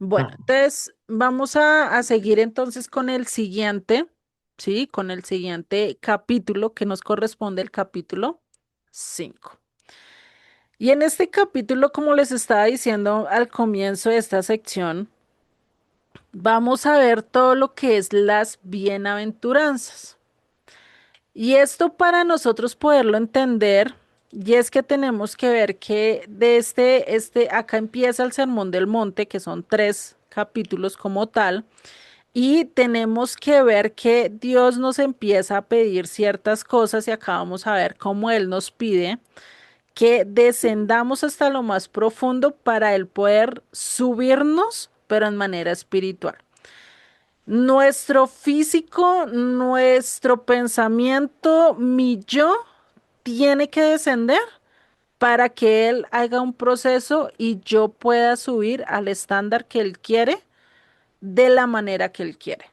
Bueno, entonces vamos a seguir entonces con el siguiente, ¿sí? Con el siguiente capítulo que nos corresponde el capítulo 5. Y en este capítulo, como les estaba diciendo al comienzo de esta sección, vamos a ver todo lo que es las bienaventuranzas. Y esto para nosotros poderlo entender, y es que tenemos que ver que de acá empieza el Sermón del Monte, que son 3 capítulos como tal, y tenemos que ver que Dios nos empieza a pedir ciertas cosas y acá vamos a ver cómo Él nos pide que descendamos hasta lo más profundo para Él poder subirnos, pero en manera espiritual. Nuestro físico, nuestro pensamiento, mi yo, tiene que descender para que Él haga un proceso y yo pueda subir al estándar que Él quiere de la manera que Él quiere.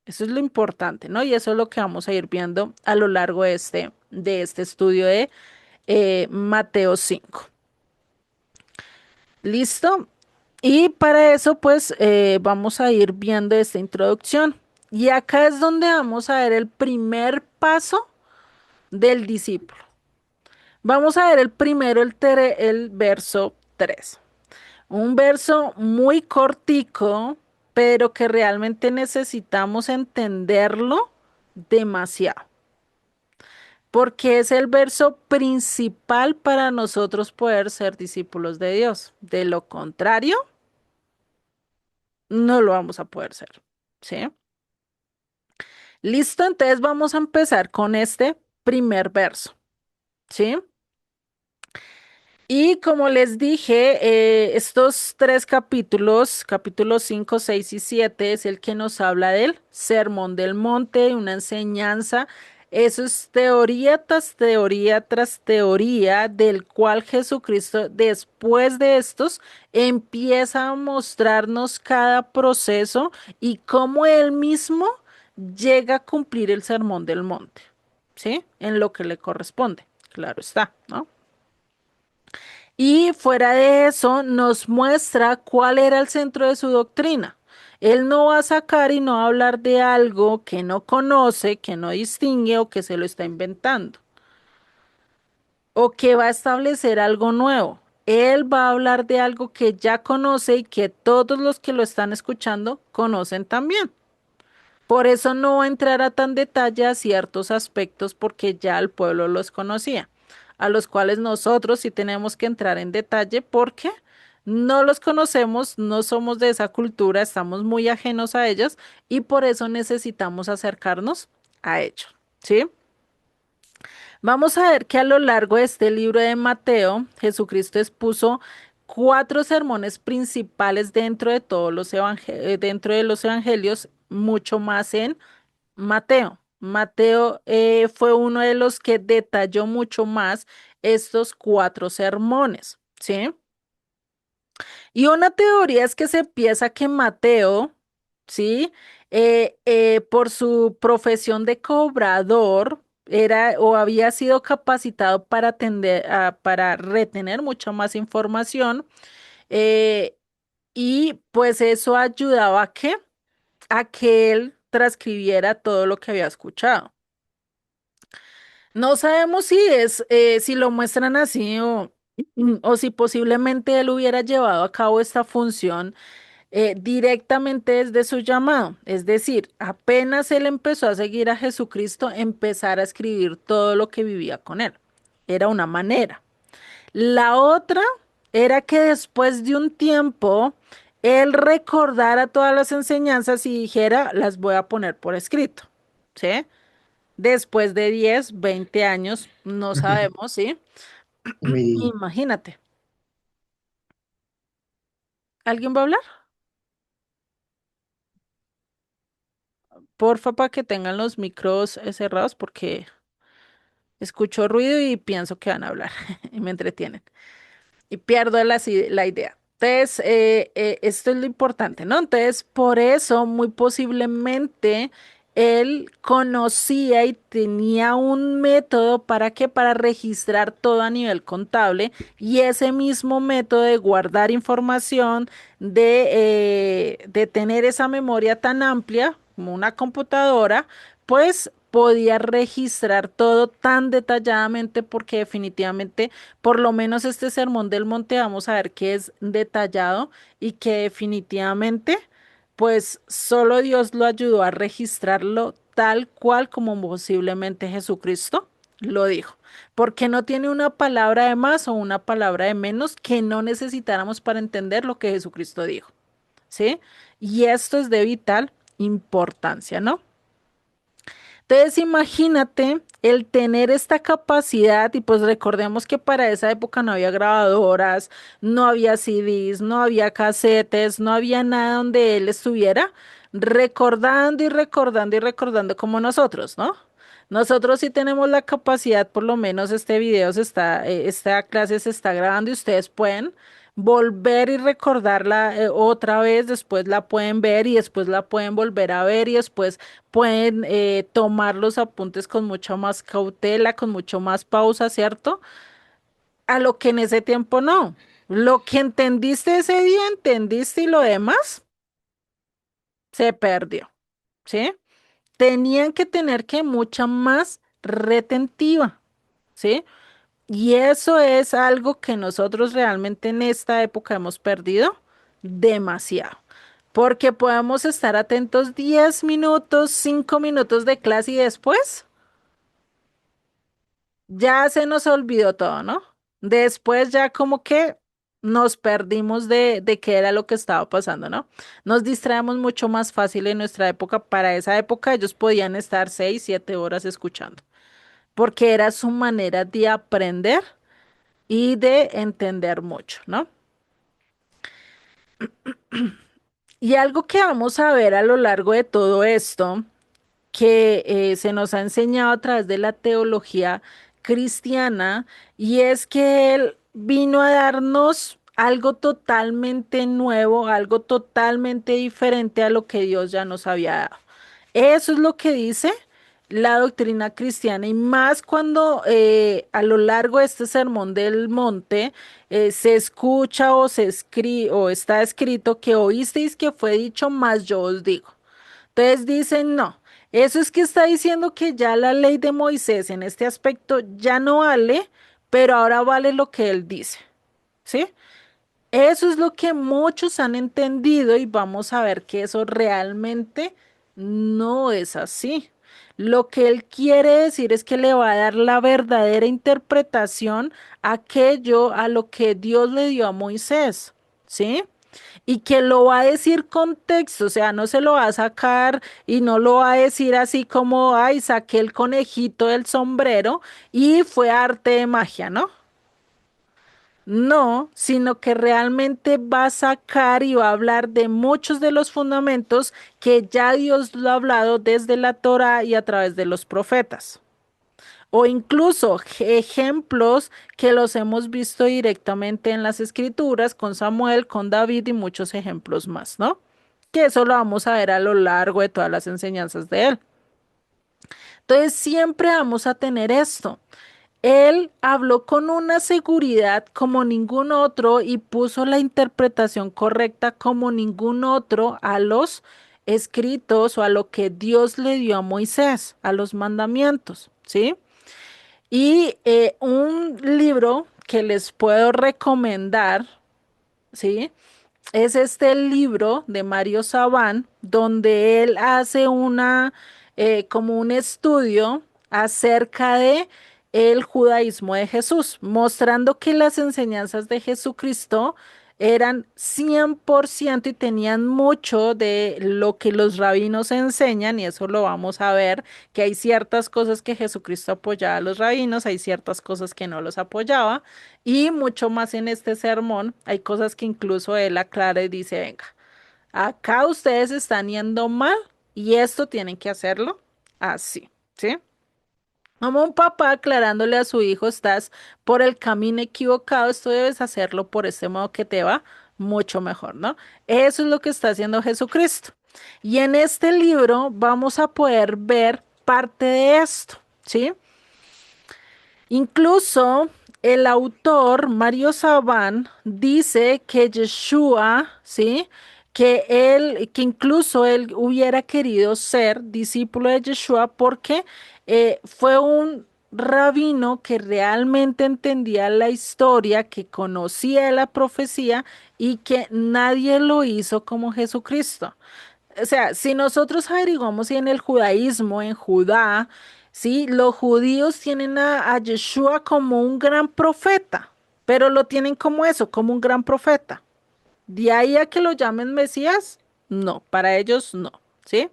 Eso es lo importante, ¿no? Y eso es lo que vamos a ir viendo a lo largo de este estudio de Mateo 5. ¿Listo? Y para eso, pues, vamos a ir viendo esta introducción. Y acá es donde vamos a ver el primer paso del discípulo. Vamos a ver el primero, el verso 3. Un verso muy cortico, pero que realmente necesitamos entenderlo demasiado, porque es el verso principal para nosotros poder ser discípulos de Dios. De lo contrario, no lo vamos a poder ser. ¿Sí? Listo, entonces vamos a empezar con este primer verso. ¿Sí? Y como les dije, estos 3 capítulos, capítulos 5, 6 y 7, es el que nos habla del Sermón del Monte, una enseñanza. Eso es teoría tras teoría tras teoría, del cual Jesucristo, después de estos, empieza a mostrarnos cada proceso y cómo él mismo llega a cumplir el Sermón del Monte, ¿sí? En lo que le corresponde, claro está, ¿no? Y fuera de eso, nos muestra cuál era el centro de su doctrina. Él no va a sacar y no va a hablar de algo que no conoce, que no distingue o que se lo está inventando, o que va a establecer algo nuevo. Él va a hablar de algo que ya conoce y que todos los que lo están escuchando conocen también. Por eso no va a entrar a tan detalle a ciertos aspectos porque ya el pueblo los conocía, a los cuales nosotros sí tenemos que entrar en detalle porque no los conocemos, no somos de esa cultura, estamos muy ajenos a ellos y por eso necesitamos acercarnos a ellos, ¿sí? Vamos a ver que a lo largo de este libro de Mateo, Jesucristo expuso 4 sermones principales dentro de dentro de los evangelios, mucho más en Mateo. Mateo fue uno de los que detalló mucho más estos 4 sermones, ¿sí? Y una teoría es que se piensa que Mateo, ¿sí? Por su profesión de cobrador, era o había sido capacitado para para retener mucha más información, eh, y pues eso ayudaba a que él transcribiera todo lo que había escuchado. No sabemos si lo muestran así o si posiblemente él hubiera llevado a cabo esta función directamente desde su llamado. Es decir, apenas él empezó a seguir a Jesucristo, empezar a escribir todo lo que vivía con él. Era una manera. La otra era que después de un tiempo, él recordara todas las enseñanzas y dijera, las voy a poner por escrito. ¿Sí? Después de 10, 20 años, no sabemos, ¿sí? Uy, Imagínate. ¿Alguien va a hablar? Porfa, para que tengan los micros cerrados porque escucho ruido y pienso que van a hablar y me entretienen y pierdo la idea. Entonces, esto es lo importante, ¿no? Entonces, por eso, muy posiblemente Él conocía y tenía un método para que para registrar todo a nivel contable y ese mismo método de guardar información, de tener esa memoria tan amplia como una computadora, pues podía registrar todo tan detalladamente porque definitivamente, por lo menos este sermón del monte, vamos a ver que es detallado y que definitivamente pues solo Dios lo ayudó a registrarlo tal cual como posiblemente Jesucristo lo dijo, porque no tiene una palabra de más o una palabra de menos que no necesitáramos para entender lo que Jesucristo dijo, ¿sí? Y esto es de vital importancia, ¿no? Entonces, imagínate el tener esta capacidad y pues recordemos que para esa época no había grabadoras, no había CDs, no había casetes, no había nada donde él estuviera recordando y recordando y recordando como nosotros, ¿no? Nosotros sí tenemos la capacidad, por lo menos este video se está, esta clase se está grabando y ustedes pueden volver y recordarla otra vez, después la pueden ver y después la pueden volver a ver y después pueden tomar los apuntes con mucha más cautela, con mucho más pausa, ¿cierto? A lo que en ese tiempo no. Lo que entendiste ese día, entendiste y lo demás se perdió, ¿sí? Tenían que tener que mucha más retentiva, ¿sí? Y eso es algo que nosotros realmente en esta época hemos perdido demasiado. Porque podemos estar atentos 10 minutos, 5 minutos de clase y después ya se nos olvidó todo, ¿no? Después ya como que nos perdimos de qué era lo que estaba pasando, ¿no? Nos distraemos mucho más fácil en nuestra época. Para esa época ellos podían estar 6, 7 horas escuchando, porque era su manera de aprender y de entender mucho, ¿no? Y algo que vamos a ver a lo largo de todo esto, que se nos ha enseñado a través de la teología cristiana, y es que Él vino a darnos algo totalmente nuevo, algo totalmente diferente a lo que Dios ya nos había dado. Eso es lo que dice la doctrina cristiana y más cuando a lo largo de este sermón del monte se escucha o se escribe o está escrito que oísteis que fue dicho, más yo os digo. Entonces dicen, no, eso es que está diciendo que ya la ley de Moisés en este aspecto ya no vale, pero ahora vale lo que él dice, ¿sí? Eso es lo que muchos han entendido y vamos a ver que eso realmente no es así. Lo que él quiere decir es que le va a dar la verdadera interpretación a aquello a lo que Dios le dio a Moisés, ¿sí? Y que lo va a decir con texto, o sea, no se lo va a sacar y no lo va a decir así como, ay, saqué el conejito del sombrero y fue arte de magia, ¿no? No, sino que realmente va a sacar y va a hablar de muchos de los fundamentos que ya Dios lo ha hablado desde la Torá y a través de los profetas. O incluso ejemplos que los hemos visto directamente en las escrituras con Samuel, con David y muchos ejemplos más, ¿no? Que eso lo vamos a ver a lo largo de todas las enseñanzas de él. Entonces siempre vamos a tener esto. Él habló con una seguridad como ningún otro y puso la interpretación correcta como ningún otro a los escritos o a lo que Dios le dio a Moisés, a los mandamientos, ¿sí? Y un libro que les puedo recomendar, ¿sí? Es este libro de Mario Sabán, donde él hace como un estudio acerca de el judaísmo de Jesús, mostrando que las enseñanzas de Jesucristo eran 100% y tenían mucho de lo que los rabinos enseñan, y eso lo vamos a ver, que hay ciertas cosas que Jesucristo apoyaba a los rabinos, hay ciertas cosas que no los apoyaba, y mucho más en este sermón, hay cosas que incluso él aclara y dice, venga, acá ustedes están yendo mal y esto tienen que hacerlo así, ¿sí? Como un papá aclarándole a su hijo, estás por el camino equivocado, esto debes hacerlo por este modo que te va mucho mejor, ¿no? Eso es lo que está haciendo Jesucristo. Y en este libro vamos a poder ver parte de esto, ¿sí? Incluso el autor Mario Sabán dice que Yeshua, ¿sí? Que incluso él hubiera querido ser discípulo de Yeshua porque fue un rabino que realmente entendía la historia, que conocía la profecía y que nadie lo hizo como Jesucristo. O sea, si nosotros averiguamos si en el judaísmo, en Judá, sí, los judíos tienen a Yeshua como un gran profeta, pero lo tienen como eso, como un gran profeta. De ahí a que lo llamen Mesías, no, para ellos no, ¿sí?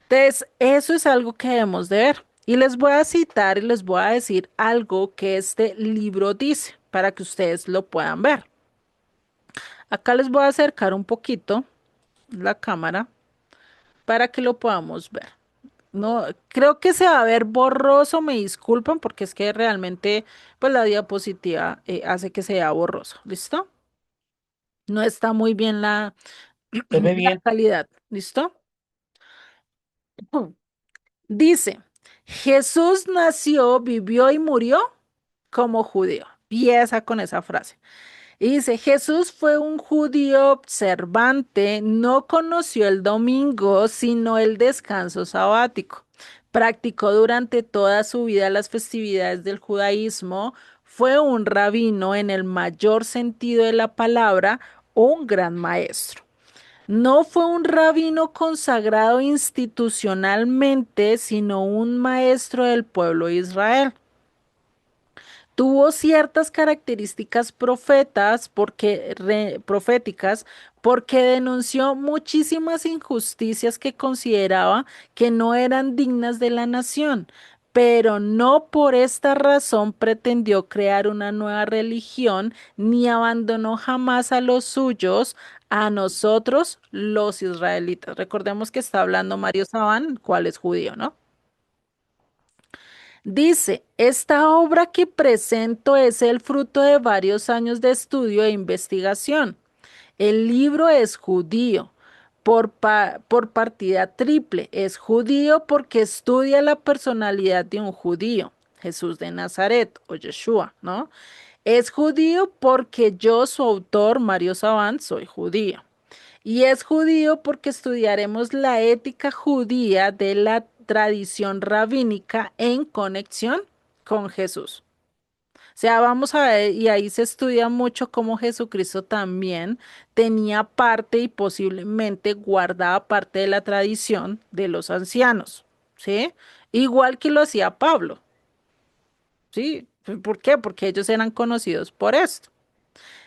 Entonces, eso es algo que debemos de ver. Y les voy a citar y les voy a decir algo que este libro dice para que ustedes lo puedan ver. Acá les voy a acercar un poquito la cámara para que lo podamos ver. No, creo que se va a ver borroso, me disculpan porque es que realmente pues la diapositiva hace que se vea borroso. ¿Listo? No está muy bien Se ve la bien. calidad. ¿Listo? Dice, Jesús nació, vivió y murió como judío. Empieza con esa frase. Y dice, Jesús fue un judío observante, no conoció el domingo, sino el descanso sabático. Practicó durante toda su vida las festividades del judaísmo, fue un rabino en el mayor sentido de la palabra, un gran maestro. No fue un rabino consagrado institucionalmente, sino un maestro del pueblo de Israel. Tuvo ciertas características proféticas porque denunció muchísimas injusticias que consideraba que no eran dignas de la nación, pero no por esta razón pretendió crear una nueva religión ni abandonó jamás a los suyos, a nosotros los israelitas. Recordemos que está hablando Mario Sabán, cuál es judío, ¿no? Dice, esta obra que presento es el fruto de varios años de estudio e investigación. El libro es judío por partida triple. Es judío porque estudia la personalidad de un judío, Jesús de Nazaret o Yeshua, ¿no? Es judío porque yo, su autor, Mario Sabán, soy judío. Y es judío porque estudiaremos la ética judía de la tradición rabínica en conexión con Jesús. O sea, vamos a ver, y ahí se estudia mucho cómo Jesucristo también tenía parte y posiblemente guardaba parte de la tradición de los ancianos, ¿sí? Igual que lo hacía Pablo, ¿sí? ¿Por qué? Porque ellos eran conocidos por esto.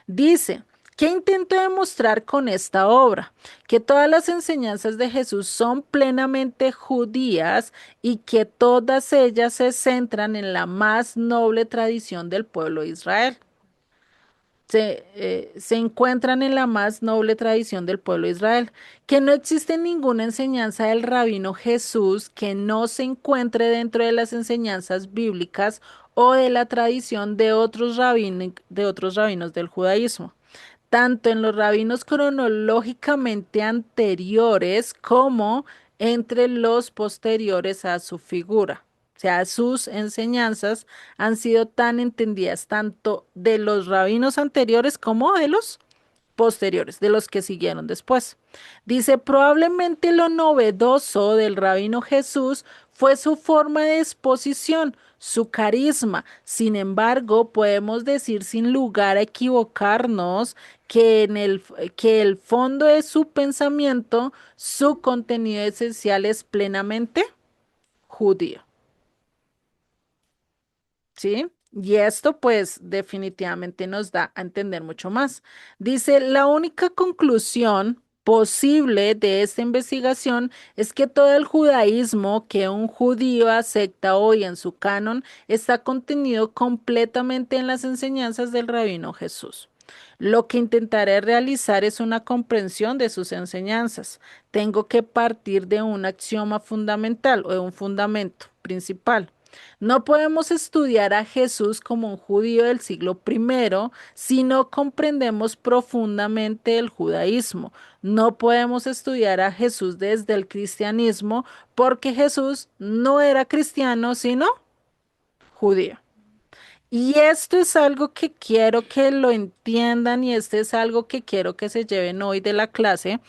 Dice, ¿qué intento demostrar con esta obra? Que todas las enseñanzas de Jesús son plenamente judías y que todas ellas se centran en la más noble tradición del pueblo de Israel. Se encuentran en la más noble tradición del pueblo de Israel, que no existe ninguna enseñanza del rabino Jesús que no se encuentre dentro de las enseñanzas bíblicas o de la tradición de otros rabinos del judaísmo tanto en los rabinos cronológicamente anteriores como entre los posteriores a su figura. O sea, sus enseñanzas han sido tan entendidas tanto de los rabinos anteriores como de los posteriores, de los que siguieron después. Dice, probablemente lo novedoso del rabino Jesús fue su forma de exposición, su carisma. Sin embargo, podemos decir sin lugar a equivocarnos que el fondo de su pensamiento, su contenido esencial es plenamente judío. ¿Sí? Y esto pues definitivamente nos da a entender mucho más. Dice, la única conclusión posible de esta investigación es que todo el judaísmo que un judío acepta hoy en su canon está contenido completamente en las enseñanzas del rabino Jesús. Lo que intentaré realizar es una comprensión de sus enseñanzas. Tengo que partir de un axioma fundamental o de un fundamento principal No podemos estudiar a Jesús como un judío del siglo primero si no comprendemos profundamente el judaísmo. No podemos estudiar a Jesús desde el cristianismo porque Jesús no era cristiano, sino judío. Y esto es algo que quiero que lo entiendan y este es algo que quiero que se lleven hoy de la clase,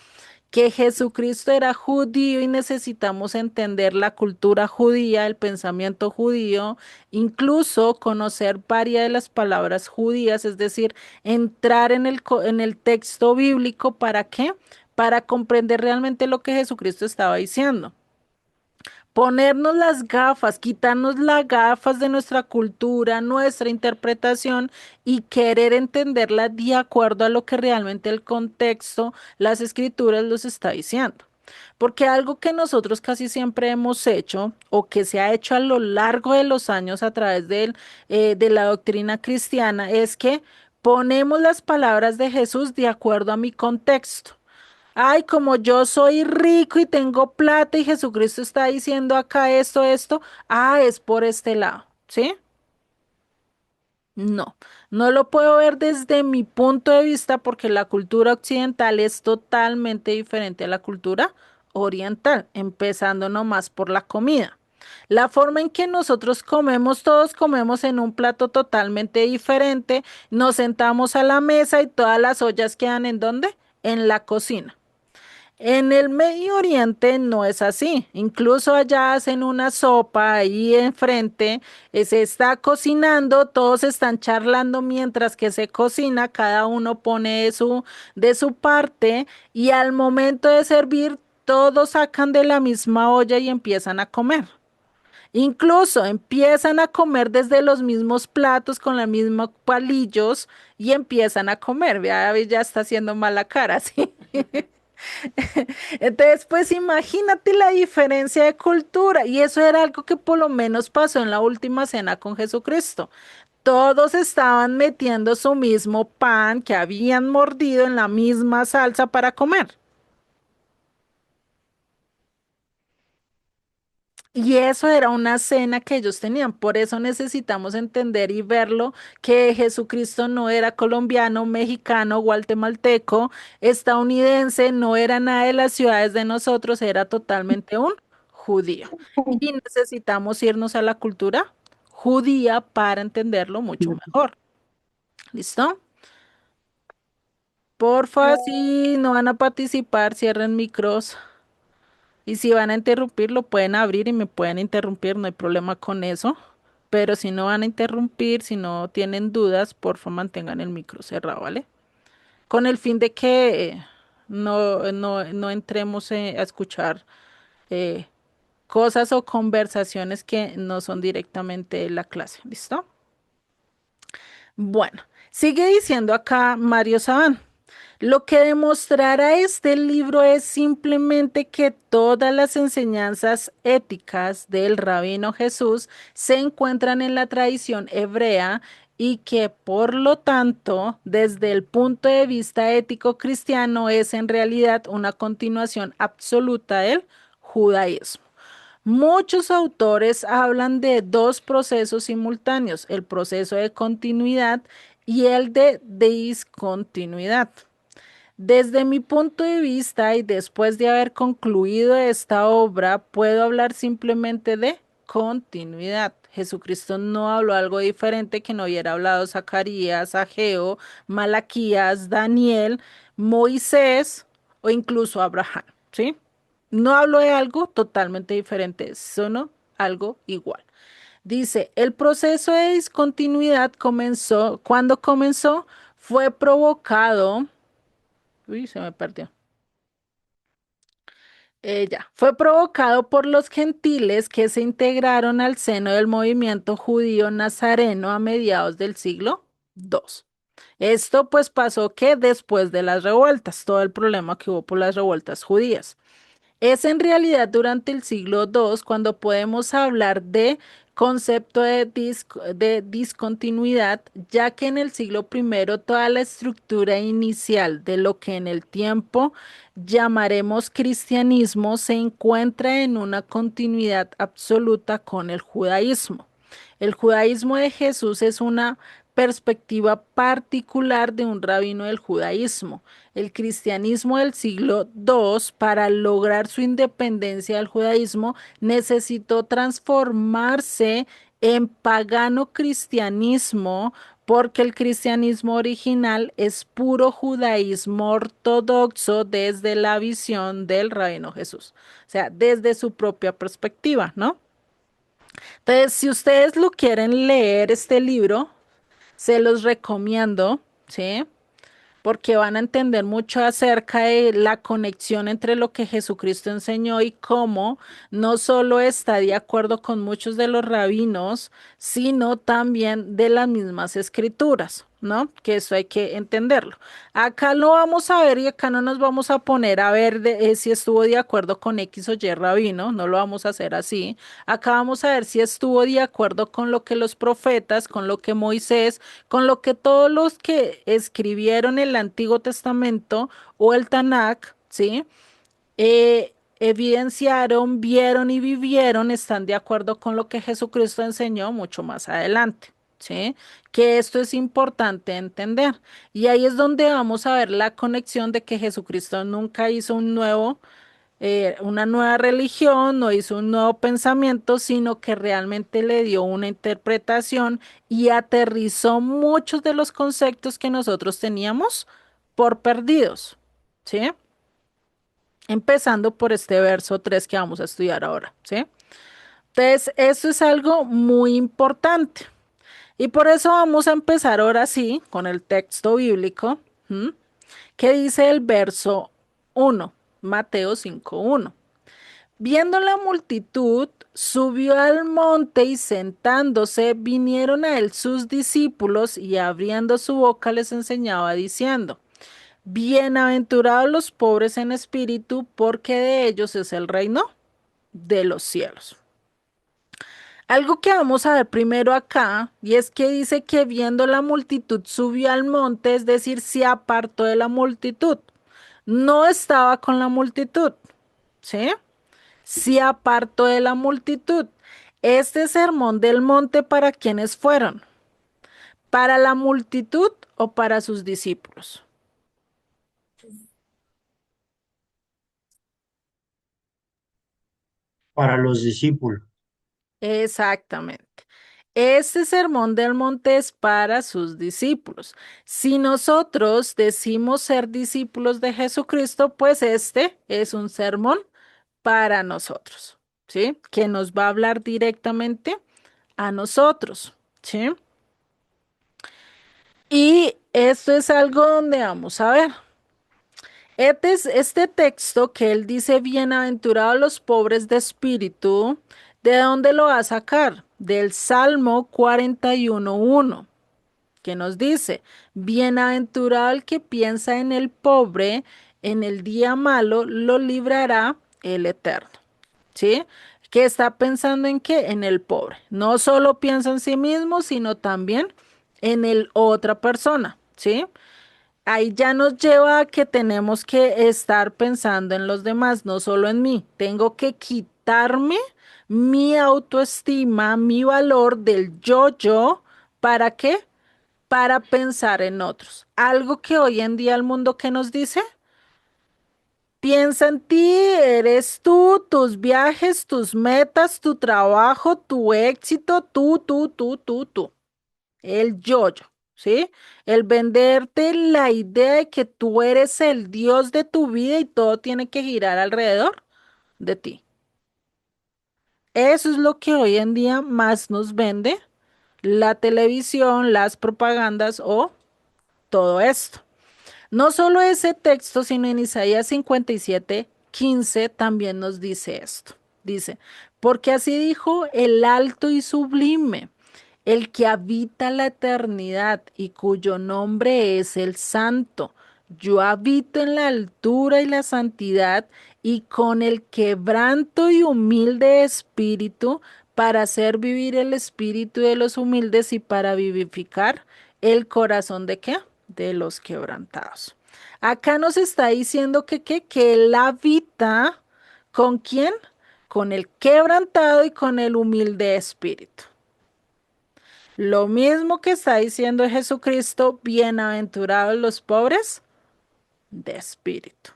que Jesucristo era judío y necesitamos entender la cultura judía, el pensamiento judío, incluso conocer varias de las palabras judías, es decir, entrar en en el texto bíblico. ¿Para qué? Para comprender realmente lo que Jesucristo estaba diciendo. Ponernos las gafas, quitarnos las gafas de nuestra cultura, nuestra interpretación y querer entenderla de acuerdo a lo que realmente el contexto, las escrituras los está diciendo. Porque algo que nosotros casi siempre hemos hecho o que se ha hecho a lo largo de los años a través de la doctrina cristiana es que ponemos las palabras de Jesús de acuerdo a mi contexto. Ay, como yo soy rico y tengo plata y Jesucristo está diciendo acá esto, es por este lado, ¿sí? No, no lo puedo ver desde mi punto de vista porque la cultura occidental es totalmente diferente a la cultura oriental, empezando nomás por la comida. La forma en que nosotros comemos, todos comemos en un plato totalmente diferente, nos sentamos a la mesa y todas las ollas quedan ¿en dónde? En la cocina. En el Medio Oriente no es así. Incluso allá hacen una sopa ahí enfrente, se está cocinando, todos están charlando mientras que se cocina, cada uno pone de su parte y al momento de servir, todos sacan de la misma olla y empiezan a comer. Incluso empiezan a comer desde los mismos platos con los mismos palillos y empiezan a comer. Vea, ya está haciendo mala cara, ¿sí? Entonces, pues imagínate la diferencia de cultura. Y eso era algo que por lo menos pasó en la última cena con Jesucristo. Todos estaban metiendo su mismo pan que habían mordido en la misma salsa para comer. Y eso era una cena que ellos tenían. Por eso necesitamos entender y verlo que Jesucristo no era colombiano, mexicano, guatemalteco, estadounidense, no era nada de las ciudades de nosotros, era totalmente un judío. Y necesitamos irnos a la cultura judía para entenderlo mucho mejor. ¿Listo? Porfa, si no van a participar, cierren micros. Y si van a interrumpir, lo pueden abrir y me pueden interrumpir, no hay problema con eso. Pero si no van a interrumpir, si no tienen dudas, porfa mantengan el micro cerrado, ¿vale? Con el fin de que no entremos a escuchar eh, cosas o conversaciones que no son directamente la clase, ¿listo? Bueno, sigue diciendo acá Mario Sabán. Lo que demostrará este libro es simplemente que todas las enseñanzas éticas del rabino Jesús se encuentran en la tradición hebrea y que por lo tanto, desde el punto de vista ético cristiano, es en realidad una continuación absoluta del judaísmo. Muchos autores hablan de dos procesos simultáneos, el proceso de continuidad y el de discontinuidad. Desde mi punto de vista y después de haber concluido esta obra, puedo hablar simplemente de continuidad. Jesucristo no habló algo diferente que no hubiera hablado Zacarías, Ageo, Malaquías, Daniel, Moisés o incluso Abraham, ¿sí? No habló de algo totalmente diferente, sino algo igual. Dice, el proceso de discontinuidad comenzó, cuando comenzó, fue provocado. Uy, se me perdió. Ya. Fue provocado por los gentiles que se integraron al seno del movimiento judío nazareno a mediados del siglo II. Esto pues pasó que después de las revueltas, todo el problema que hubo por las revueltas judías. Es en realidad durante el siglo II cuando podemos hablar de concepto de discontinuidad, ya que en el siglo primero toda la estructura inicial de lo que en el tiempo llamaremos cristianismo se encuentra en una continuidad absoluta con el judaísmo. El judaísmo de Jesús es una perspectiva particular de un rabino del judaísmo. El cristianismo del siglo II, para lograr su independencia del judaísmo, necesitó transformarse en pagano cristianismo porque el cristianismo original es puro judaísmo ortodoxo desde la visión del rabino Jesús, o sea, desde su propia perspectiva, ¿no? Entonces, si ustedes lo quieren leer este libro, se los recomiendo, ¿sí? Porque van a entender mucho acerca de la conexión entre lo que Jesucristo enseñó y cómo no solo está de acuerdo con muchos de los rabinos, sino también de las mismas escrituras, ¿no? Que eso hay que entenderlo. Acá lo vamos a ver y acá no nos vamos a poner a ver si estuvo de acuerdo con X o Y rabino, no lo vamos a hacer así. Acá vamos a ver si estuvo de acuerdo con lo que los profetas, con lo que Moisés, con lo que todos los que escribieron el Antiguo Testamento o el Tanakh, ¿sí? Evidenciaron, vieron y vivieron, están de acuerdo con lo que Jesucristo enseñó mucho más adelante, ¿sí? Que esto es importante entender. Y ahí es donde vamos a ver la conexión de que Jesucristo nunca hizo una nueva religión, no hizo un nuevo pensamiento, sino que realmente le dio una interpretación y aterrizó muchos de los conceptos que nosotros teníamos por perdidos, ¿sí? Empezando por este verso 3 que vamos a estudiar ahora, ¿sí? Entonces, esto es algo muy importante. Y por eso vamos a empezar ahora sí con el texto bíblico, ¿m? Que dice el verso 1, Mateo 5:1. Viendo la multitud, subió al monte y sentándose, vinieron a él sus discípulos y abriendo su boca les enseñaba diciendo, bienaventurados los pobres en espíritu, porque de ellos es el reino de los cielos. Algo que vamos a ver primero acá, y es que dice que viendo la multitud subió al monte, es decir, se apartó de la multitud. No estaba con la multitud, ¿sí? Se apartó de la multitud. Este sermón del monte, ¿para quiénes fueron? ¿Para la multitud o para sus discípulos? para los discípulos. Exactamente. Este sermón del monte es para sus discípulos. Si nosotros decimos ser discípulos de Jesucristo, pues este es un sermón para nosotros, ¿sí? Que nos va a hablar directamente a nosotros, ¿sí? Y esto es algo donde vamos a ver. Este texto que él dice, bienaventurados los pobres de espíritu, ¿de dónde lo va a sacar? Del Salmo 41:1, que nos dice, bienaventurado el que piensa en el pobre, en el día malo lo librará el Eterno. ¿Sí? Que está pensando en qué? En el pobre. No solo piensa en sí mismo, sino también en el otra persona, ¿sí? Ahí ya nos lleva a que tenemos que estar pensando en los demás, no solo en mí. Tengo que quitarme mi autoestima, mi valor del yo. ¿Para qué? Para pensar en otros. Algo que hoy en día el mundo que nos dice, piensa en ti, eres tú, tus viajes, tus metas, tu trabajo, tu éxito, tú. El yo, ¿sí? El venderte la idea de que tú eres el Dios de tu vida y todo tiene que girar alrededor de ti. Eso es lo que hoy en día más nos vende la televisión, las propagandas o todo esto. No solo ese texto, sino en Isaías 57:15 también nos dice esto. Dice, porque así dijo el alto y sublime, el que habita la eternidad y cuyo nombre es el Santo. Yo habito en la altura y la santidad y con el quebranto y humilde espíritu para hacer vivir el espíritu de los humildes y para vivificar el corazón de qué? De los quebrantados. Acá nos está diciendo que él habita ¿con quién? Con el quebrantado y con el humilde espíritu. Lo mismo que está diciendo Jesucristo, bienaventurados los pobres de espíritu.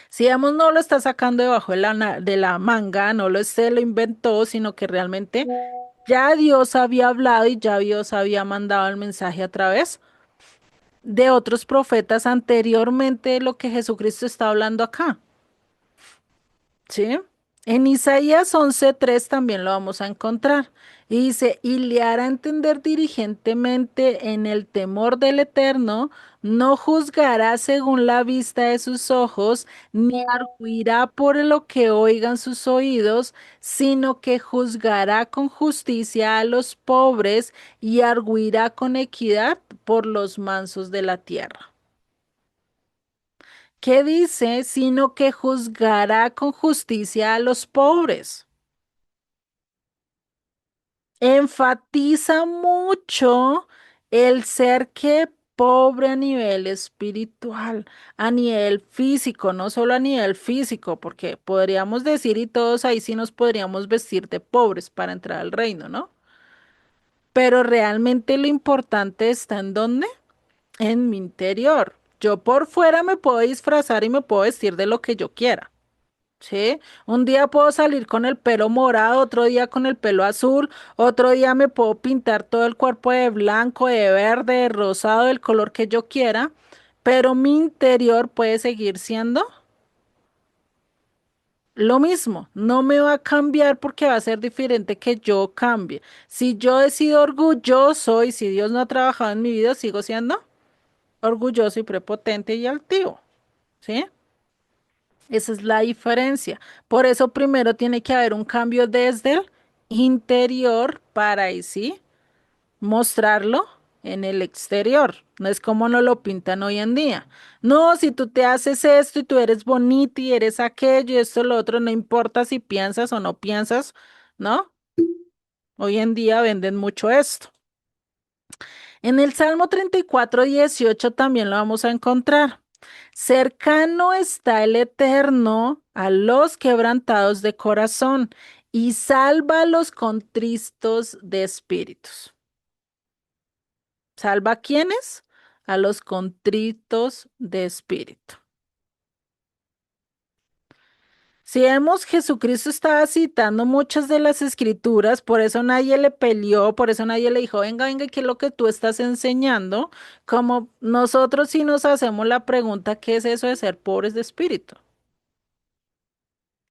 Si digamos no lo está sacando debajo de de la manga, no lo se lo inventó, sino que realmente ya Dios había hablado y ya Dios había mandado el mensaje a través de otros profetas anteriormente de lo que Jesucristo está hablando acá. ¿Sí? En Isaías 11:3 también lo vamos a encontrar. Y dice, y le hará entender diligentemente en el temor del Eterno, no juzgará según la vista de sus ojos, ni arguirá por lo que oigan sus oídos, sino que juzgará con justicia a los pobres y arguirá con equidad por los mansos de la tierra. ¿Qué dice? Sino que juzgará con justicia a los pobres. Enfatiza mucho el ser que pobre a nivel espiritual, a nivel físico, no solo a nivel físico, porque podríamos decir y todos ahí sí nos podríamos vestir de pobres para entrar al reino, ¿no? Pero realmente lo importante está en dónde? En mi interior. Yo por fuera me puedo disfrazar y me puedo vestir de lo que yo quiera. Sí, un día puedo salir con el pelo morado, otro día con el pelo azul, otro día me puedo pintar todo el cuerpo de blanco, de verde, de rosado, del color que yo quiera, pero mi interior puede seguir siendo lo mismo. No me va a cambiar porque va a ser diferente que yo cambie. Si yo he sido orgulloso y si Dios no ha trabajado en mi vida, sigo siendo orgulloso y prepotente y altivo. ¿Sí? Esa es la diferencia. Por eso primero tiene que haber un cambio desde el interior para ahí sí mostrarlo en el exterior. No es como nos lo pintan hoy en día. No, si tú te haces esto y tú eres bonita y eres aquello y esto lo otro, no importa si piensas o no piensas, ¿no? Hoy en día venden mucho esto. En el Salmo 34:18 también lo vamos a encontrar. Cercano está el Eterno a los quebrantados de corazón y salva a los contristos de espíritus. ¿Salva a quiénes? A los contritos de espíritu. Si vemos, Jesucristo estaba citando muchas de las escrituras, por eso nadie le peleó, por eso nadie le dijo, venga, venga, ¿qué es lo que tú estás enseñando? Como nosotros sí nos hacemos la pregunta, ¿qué es eso de ser pobres de espíritu?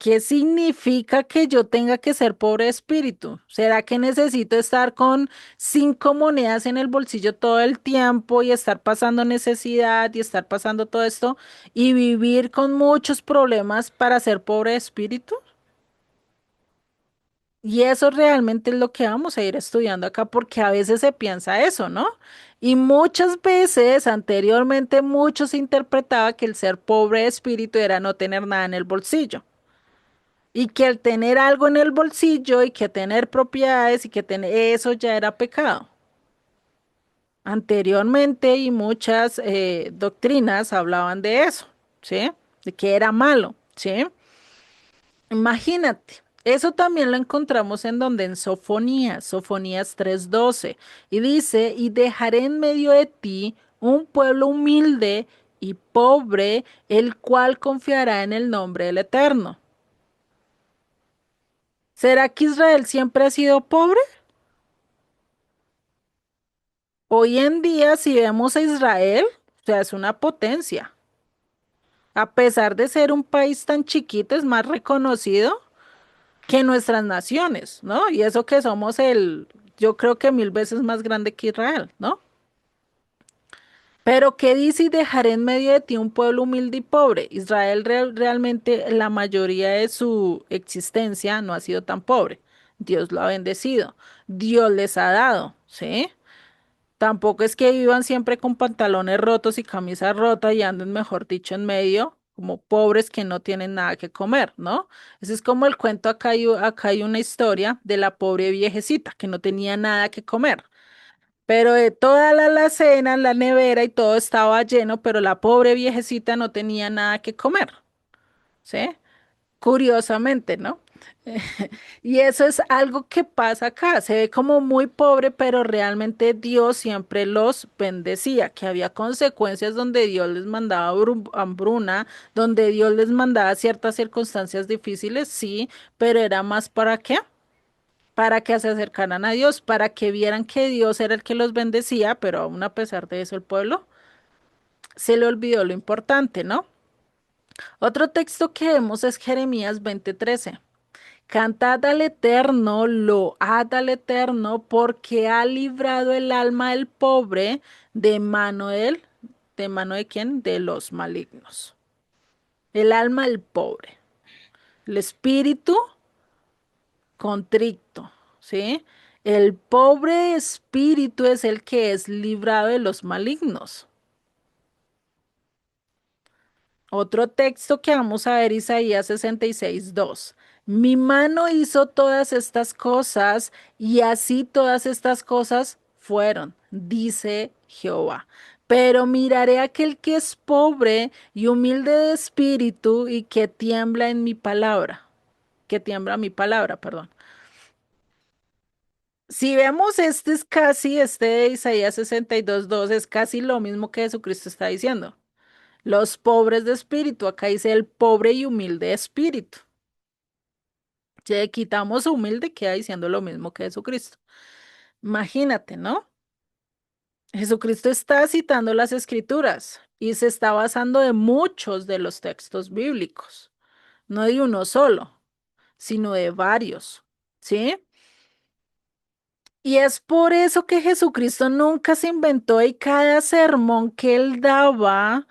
¿Qué significa que yo tenga que ser pobre de espíritu? ¿Será que necesito estar con 5 monedas en el bolsillo todo el tiempo y estar pasando necesidad y estar pasando todo esto y vivir con muchos problemas para ser pobre de espíritu? Y eso realmente es lo que vamos a ir estudiando acá porque a veces se piensa eso, ¿no? Y muchas veces anteriormente muchos interpretaba que el ser pobre de espíritu era no tener nada en el bolsillo. Y que el tener algo en el bolsillo y que tener propiedades y que tener eso ya era pecado. Anteriormente y muchas doctrinas hablaban de eso, ¿sí? De que era malo, ¿sí? Imagínate, eso también lo encontramos en donde en Sofonías, Sofonías 3:12, y dice, y dejaré en medio de ti un pueblo humilde y pobre, el cual confiará en el nombre del Eterno. ¿Será que Israel siempre ha sido pobre? Hoy en día, si vemos a Israel, o sea, es una potencia. A pesar de ser un país tan chiquito, es más reconocido que nuestras naciones, ¿no? Y eso que somos yo creo que 1000 veces más grande que Israel, ¿no? Pero ¿qué dice? Y dejaré en medio de ti un pueblo humilde y pobre. Israel realmente la mayoría de su existencia no ha sido tan pobre. Dios lo ha bendecido. Dios les ha dado, ¿sí? Tampoco es que vivan siempre con pantalones rotos y camisas rotas y anden, mejor dicho, en medio, como pobres que no tienen nada que comer, ¿no? Ese es como el cuento, acá hay una historia de la pobre viejecita que no tenía nada que comer. Pero de toda la alacena, la nevera y todo estaba lleno, pero la pobre viejecita no tenía nada que comer, ¿sí? Curiosamente, ¿no? Y eso es algo que pasa acá. Se ve como muy pobre, pero realmente Dios siempre los bendecía, que había consecuencias donde Dios les mandaba hambruna, donde Dios les mandaba ciertas circunstancias difíciles, sí, pero era más para qué, para que se acercaran a Dios, para que vieran que Dios era el que los bendecía, pero aún a pesar de eso el pueblo se le olvidó lo importante, ¿no? Otro texto que vemos es Jeremías 20:13. Cantad al Eterno, load al Eterno, porque ha librado el alma del pobre de mano de él. ¿De mano de quién? De los malignos. El alma del pobre. El espíritu contrito, ¿sí? El pobre espíritu es el que es librado de los malignos. Otro texto que vamos a ver, Isaías 66:2. Mi mano hizo todas estas cosas y así todas estas cosas fueron, dice Jehová. Pero miraré a aquel que es pobre y humilde de espíritu y que tiembla en mi palabra, que tiembla mi palabra, perdón. Si vemos este es casi, este de Isaías 62:2 es casi lo mismo que Jesucristo está diciendo. Los pobres de espíritu, acá dice el pobre y humilde de espíritu. Si le quitamos humilde, queda diciendo lo mismo que Jesucristo. Imagínate, ¿no? Jesucristo está citando las escrituras y se está basando de muchos de los textos bíblicos, no de uno solo, sino de varios, ¿sí? Y es por eso que Jesucristo nunca se inventó y cada sermón que él daba,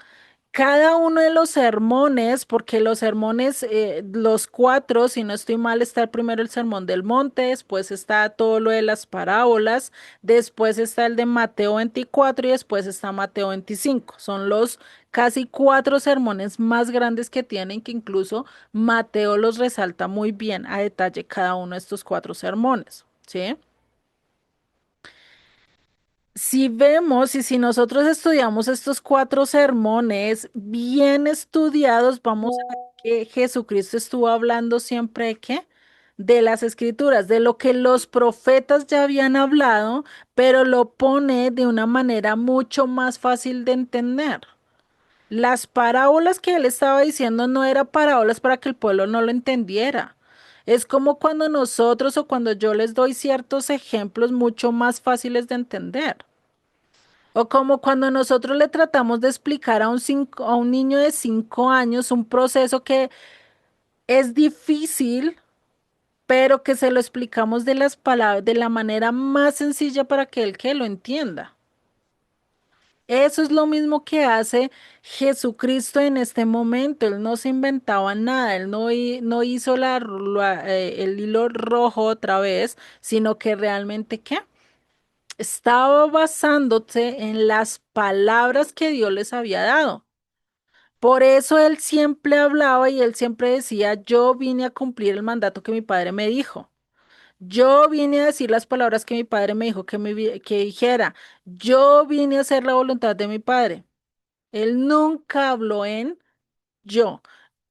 cada uno de los sermones, porque los sermones, los cuatro, si no estoy mal, está primero el sermón del monte, después está todo lo de las parábolas, después está el de Mateo 24 y después está Mateo 25. Son los casi cuatro sermones más grandes que tienen, que incluso Mateo los resalta muy bien a detalle cada uno de estos cuatro sermones, ¿sí? Si vemos y si nosotros estudiamos estos cuatro sermones bien estudiados, vamos a ver que Jesucristo estuvo hablando siempre de qué? De las escrituras, de lo que los profetas ya habían hablado, pero lo pone de una manera mucho más fácil de entender. Las parábolas que él estaba diciendo no eran parábolas para que el pueblo no lo entendiera. Es como cuando nosotros o cuando yo les doy ciertos ejemplos mucho más fáciles de entender. O como cuando nosotros le tratamos de explicar a un niño de 5 años un proceso que es difícil, pero que se lo explicamos de las palabras, de la manera más sencilla para que él que lo entienda. Eso es lo mismo que hace Jesucristo en este momento. Él no se inventaba nada, él no hizo el hilo rojo otra vez, sino que realmente, ¿qué? Estaba basándose en las palabras que Dios les había dado. Por eso él siempre hablaba y él siempre decía, yo vine a cumplir el mandato que mi padre me dijo. Yo vine a decir las palabras que mi padre me dijo que dijera. Yo vine a hacer la voluntad de mi padre. Él nunca habló en yo.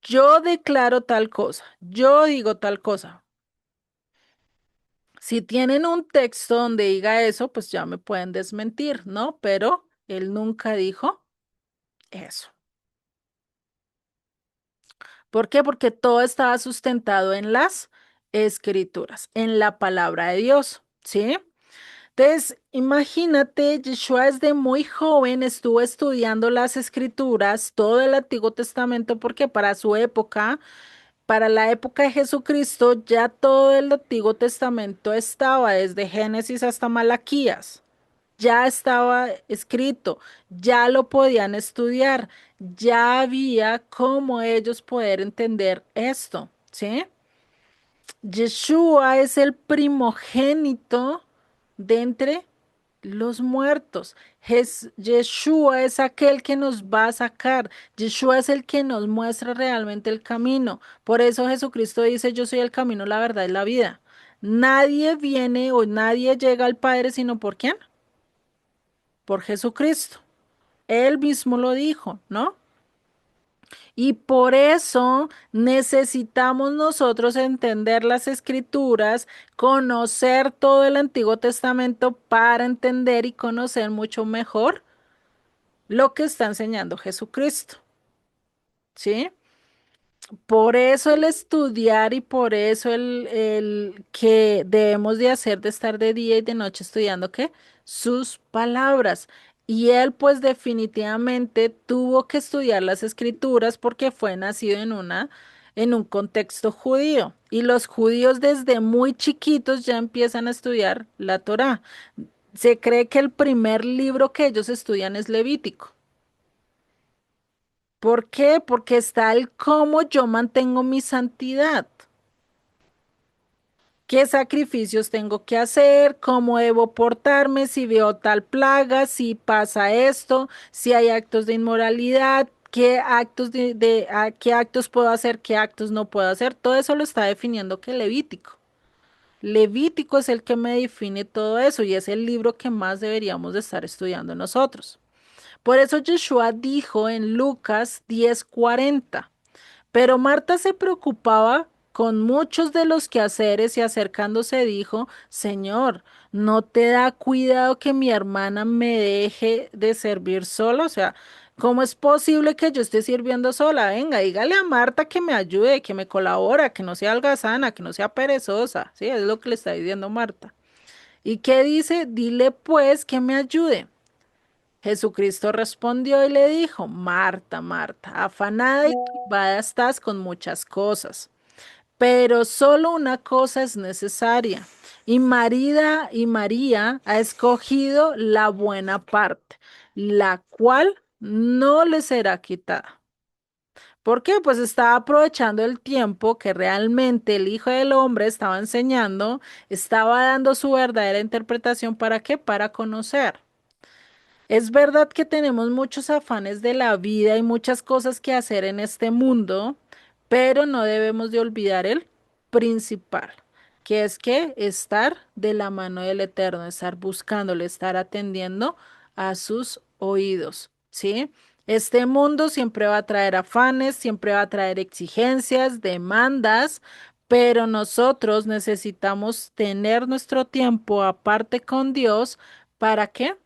Yo declaro tal cosa. Yo digo tal cosa. Si tienen un texto donde diga eso, pues ya me pueden desmentir, ¿no? Pero él nunca dijo eso. ¿Por qué? Porque todo estaba sustentado en las escrituras, en la palabra de Dios, ¿sí? Entonces, imagínate, Yeshua desde muy joven estuvo estudiando las escrituras, todo el Antiguo Testamento, porque para su época, para la época de Jesucristo, ya todo el Antiguo Testamento estaba, desde Génesis hasta Malaquías. Ya estaba escrito, ya lo podían estudiar, ya había cómo ellos poder entender esto, ¿sí? Yeshua es el primogénito de entre Los muertos. Yeshua es aquel que nos va a sacar. Yeshua es el que nos muestra realmente el camino. Por eso Jesucristo dice, yo soy el camino, la verdad y la vida. Nadie viene o nadie llega al Padre sino por quién? Por Jesucristo. Él mismo lo dijo, ¿no? Y por eso necesitamos nosotros entender las escrituras, conocer todo el Antiguo Testamento para entender y conocer mucho mejor lo que está enseñando Jesucristo, ¿sí? Por eso el estudiar y por eso el que debemos de hacer de estar de día y de noche estudiando, ¿qué? Sus palabras. Y él pues definitivamente tuvo que estudiar las escrituras porque fue nacido en un contexto judío. Y los judíos desde muy chiquitos ya empiezan a estudiar la Torá. Se cree que el primer libro que ellos estudian es Levítico. ¿Por qué? Porque está el cómo yo mantengo mi santidad. ¿Qué sacrificios tengo que hacer? ¿Cómo debo portarme si veo tal plaga? Si pasa esto, si hay actos de inmoralidad, qué actos qué actos puedo hacer, qué actos no puedo hacer. Todo eso lo está definiendo que Levítico. Levítico es el que me define todo eso y es el libro que más deberíamos de estar estudiando nosotros. Por eso Yeshua dijo en Lucas 10:40. Pero Marta se preocupaba con muchos de los quehaceres y acercándose dijo, Señor, ¿no te da cuidado que mi hermana me deje de servir sola? O sea, ¿cómo es posible que yo esté sirviendo sola? Venga, dígale a Marta que me ayude, que me colabora, que no sea holgazana, que no sea perezosa. Sí, es lo que le está diciendo Marta. ¿Y qué dice? Dile pues que me ayude. Jesucristo respondió y le dijo, Marta, Marta, afanada y turbada estás con muchas cosas, pero solo una cosa es necesaria. Y María ha escogido la buena parte, la cual no le será quitada. ¿Por qué? Pues estaba aprovechando el tiempo que realmente el Hijo del Hombre estaba enseñando, estaba dando su verdadera interpretación. ¿Para qué? Para conocer. Es verdad que tenemos muchos afanes de la vida y muchas cosas que hacer en este mundo, pero no debemos de olvidar el principal, que es que estar de la mano del Eterno, estar buscándole, estar atendiendo a sus oídos, ¿sí? Este mundo siempre va a traer afanes, siempre va a traer exigencias, demandas, pero nosotros necesitamos tener nuestro tiempo aparte con Dios. ¿Para qué?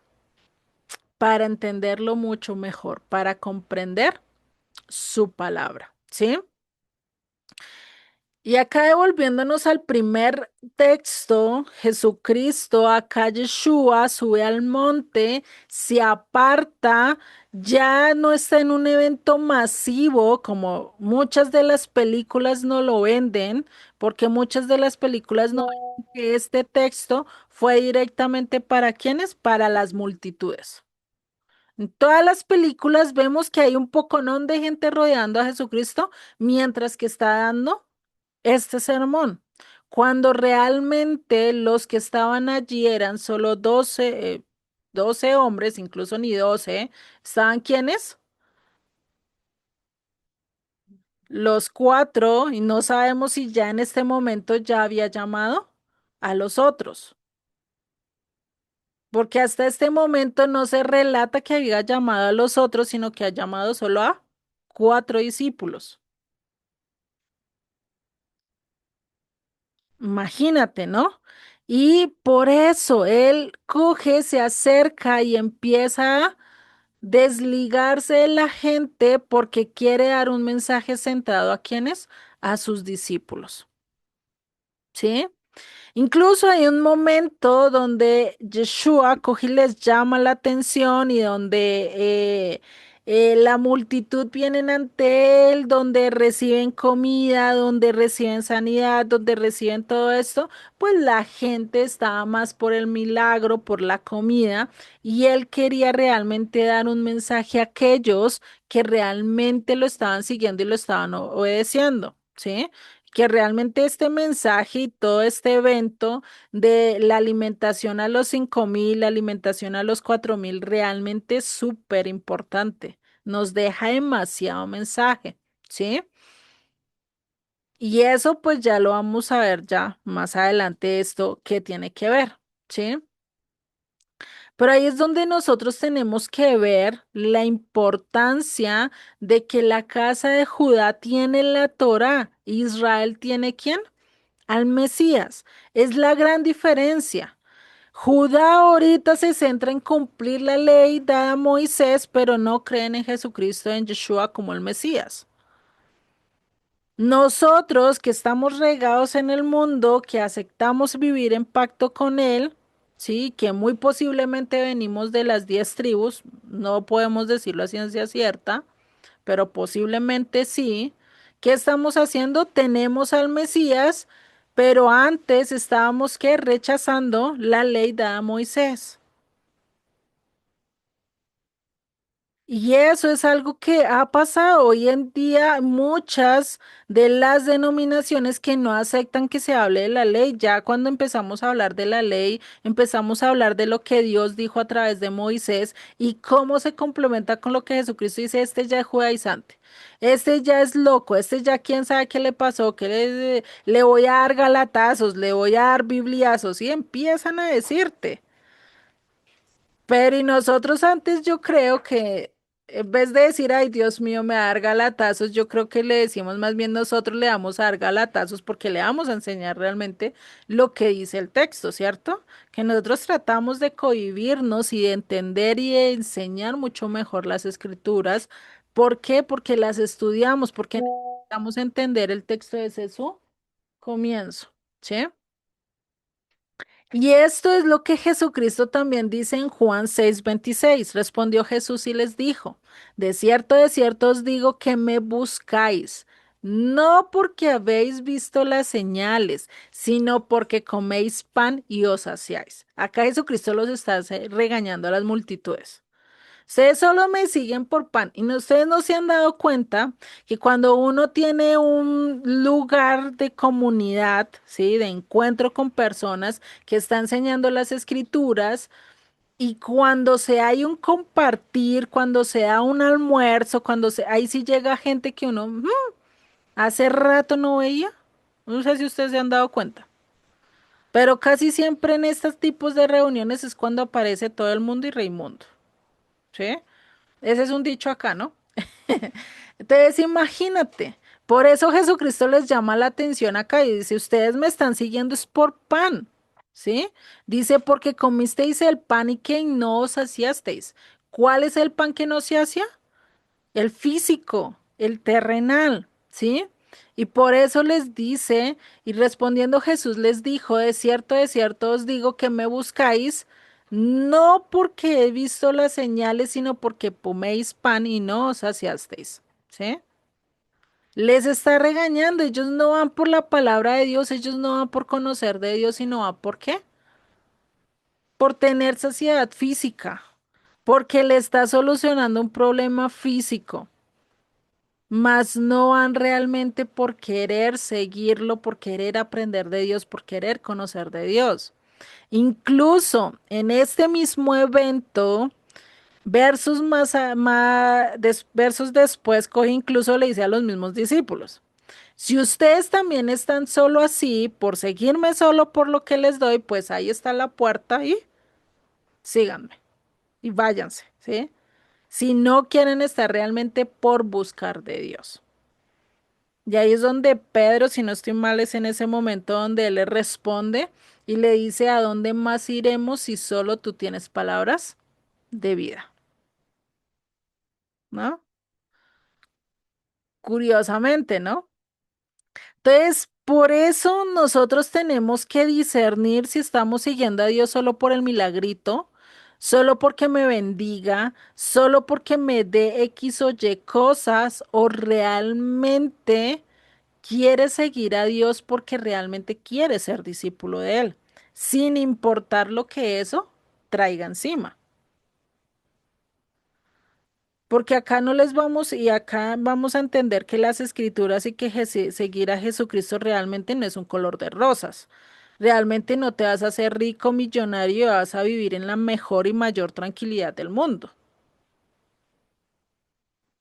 Para entenderlo mucho mejor, para comprender su palabra, ¿sí? Y acá devolviéndonos al primer texto, Jesucristo, acá Yeshua sube al monte, se aparta, ya no está en un evento masivo como muchas de las películas no lo venden, porque muchas de las películas no venden que este texto fue directamente para quienes, para las multitudes. En todas las películas vemos que hay un poconón de gente rodeando a Jesucristo mientras que está dando este sermón. Cuando realmente los que estaban allí eran solo 12 hombres, incluso ni 12, ¿estaban quiénes? Los cuatro, y no sabemos si ya en este momento ya había llamado a los otros, porque hasta este momento no se relata que había llamado a los otros, sino que ha llamado solo a cuatro discípulos. Imagínate, ¿no? Y por eso él coge, se acerca y empieza a desligarse de la gente porque quiere dar un mensaje centrado a quienes, a sus discípulos. ¿Sí? Incluso hay un momento donde Yeshua coge y les llama la atención y donde la multitud vienen ante él, donde reciben comida, donde reciben sanidad, donde reciben todo esto, pues la gente estaba más por el milagro, por la comida, y él quería realmente dar un mensaje a aquellos que realmente lo estaban siguiendo y lo estaban obedeciendo, ¿sí? que realmente este mensaje y todo este evento de la alimentación a los 5.000, la alimentación a los 4.000, realmente es súper importante. Nos deja demasiado mensaje, ¿sí? Y eso pues ya lo vamos a ver ya más adelante esto que tiene que ver, ¿sí? Pero ahí es donde nosotros tenemos que ver la importancia de que la casa de Judá tiene la Torá. ¿Israel tiene quién? Al Mesías. Es la gran diferencia. Judá ahorita se centra en cumplir la ley dada a Moisés, pero no creen en Jesucristo, en Yeshua como el Mesías. Nosotros que estamos regados en el mundo, que aceptamos vivir en pacto con Él, sí, que muy posiblemente venimos de las 10 tribus, no podemos decirlo a ciencia cierta, pero posiblemente sí. ¿Qué estamos haciendo? Tenemos al Mesías, pero antes estábamos que rechazando la ley dada a Moisés. Y eso es algo que ha pasado hoy en día. Muchas de las denominaciones que no aceptan que se hable de la ley, ya cuando empezamos a hablar de la ley, empezamos a hablar de lo que Dios dijo a través de Moisés y cómo se complementa con lo que Jesucristo dice, este ya es judaizante, este ya es loco, este ya quién sabe qué le pasó, que le voy a dar galatazos, le voy a dar bibliazos y empiezan a decirte. Pero y nosotros antes yo creo que en vez de decir, ay Dios mío, me va a dar galatazos, yo creo que le decimos más bien nosotros le vamos a dar galatazos porque le vamos a enseñar realmente lo que dice el texto, ¿cierto? Que nosotros tratamos de cohibirnos y de entender y de enseñar mucho mejor las escrituras. ¿Por qué? Porque las estudiamos, porque necesitamos entender el texto desde su comienzo, ¿sí? Y esto es lo que Jesucristo también dice en Juan 6:26. Respondió Jesús y les dijo, de cierto os digo que me buscáis, no porque habéis visto las señales, sino porque coméis pan y os saciáis. Acá Jesucristo los está regañando a las multitudes. Ustedes solo me siguen por pan y ustedes no se han dado cuenta que cuando uno tiene un lugar de comunidad, ¿sí? De encuentro con personas que están enseñando las escrituras y cuando se hay un compartir, cuando se da un almuerzo, ahí sí llega gente que uno hace rato no veía. No sé si ustedes se han dado cuenta. Pero casi siempre en estos tipos de reuniones es cuando aparece todo el mundo y Raimundo, ¿sí? Ese es un dicho acá, ¿no? Entonces, imagínate. Por eso Jesucristo les llama la atención acá y dice, ustedes me están siguiendo es por pan, ¿sí? Dice, porque comisteis el pan y que no os saciasteis. ¿Cuál es el pan que no se hacía? El físico, el terrenal, ¿sí? Y por eso les dice, y respondiendo Jesús les dijo, de cierto os digo que me buscáis, no porque he visto las señales, sino porque coméis pan y no os saciasteis, ¿sí? Les está regañando, ellos no van por la palabra de Dios, ellos no van por conocer de Dios, sino van por qué? Por tener saciedad física, porque le está solucionando un problema físico. Mas no van realmente por querer seguirlo, por querer aprender de Dios, por querer conocer de Dios. Incluso en este mismo evento, versos después, coge incluso le dice a los mismos discípulos, si ustedes también están solo así, por seguirme solo por lo que les doy, pues ahí está la puerta y síganme y váyanse, ¿sí? Si no quieren estar realmente por buscar de Dios. Y ahí es donde Pedro, si no estoy mal, es en ese momento donde él le responde y le dice, ¿a dónde más iremos si solo tú tienes palabras de vida? ¿No? Curiosamente, ¿no? Entonces, por eso nosotros tenemos que discernir si estamos siguiendo a Dios solo por el milagrito, solo porque me bendiga, solo porque me dé X o Y cosas, o realmente quiere seguir a Dios porque realmente quiere ser discípulo de Él, sin importar lo que eso traiga encima. Porque acá no les vamos y acá vamos a entender que las escrituras y que seguir a Jesucristo realmente no es un color de rosas. Realmente no te vas a hacer rico, millonario y vas a vivir en la mejor y mayor tranquilidad del mundo.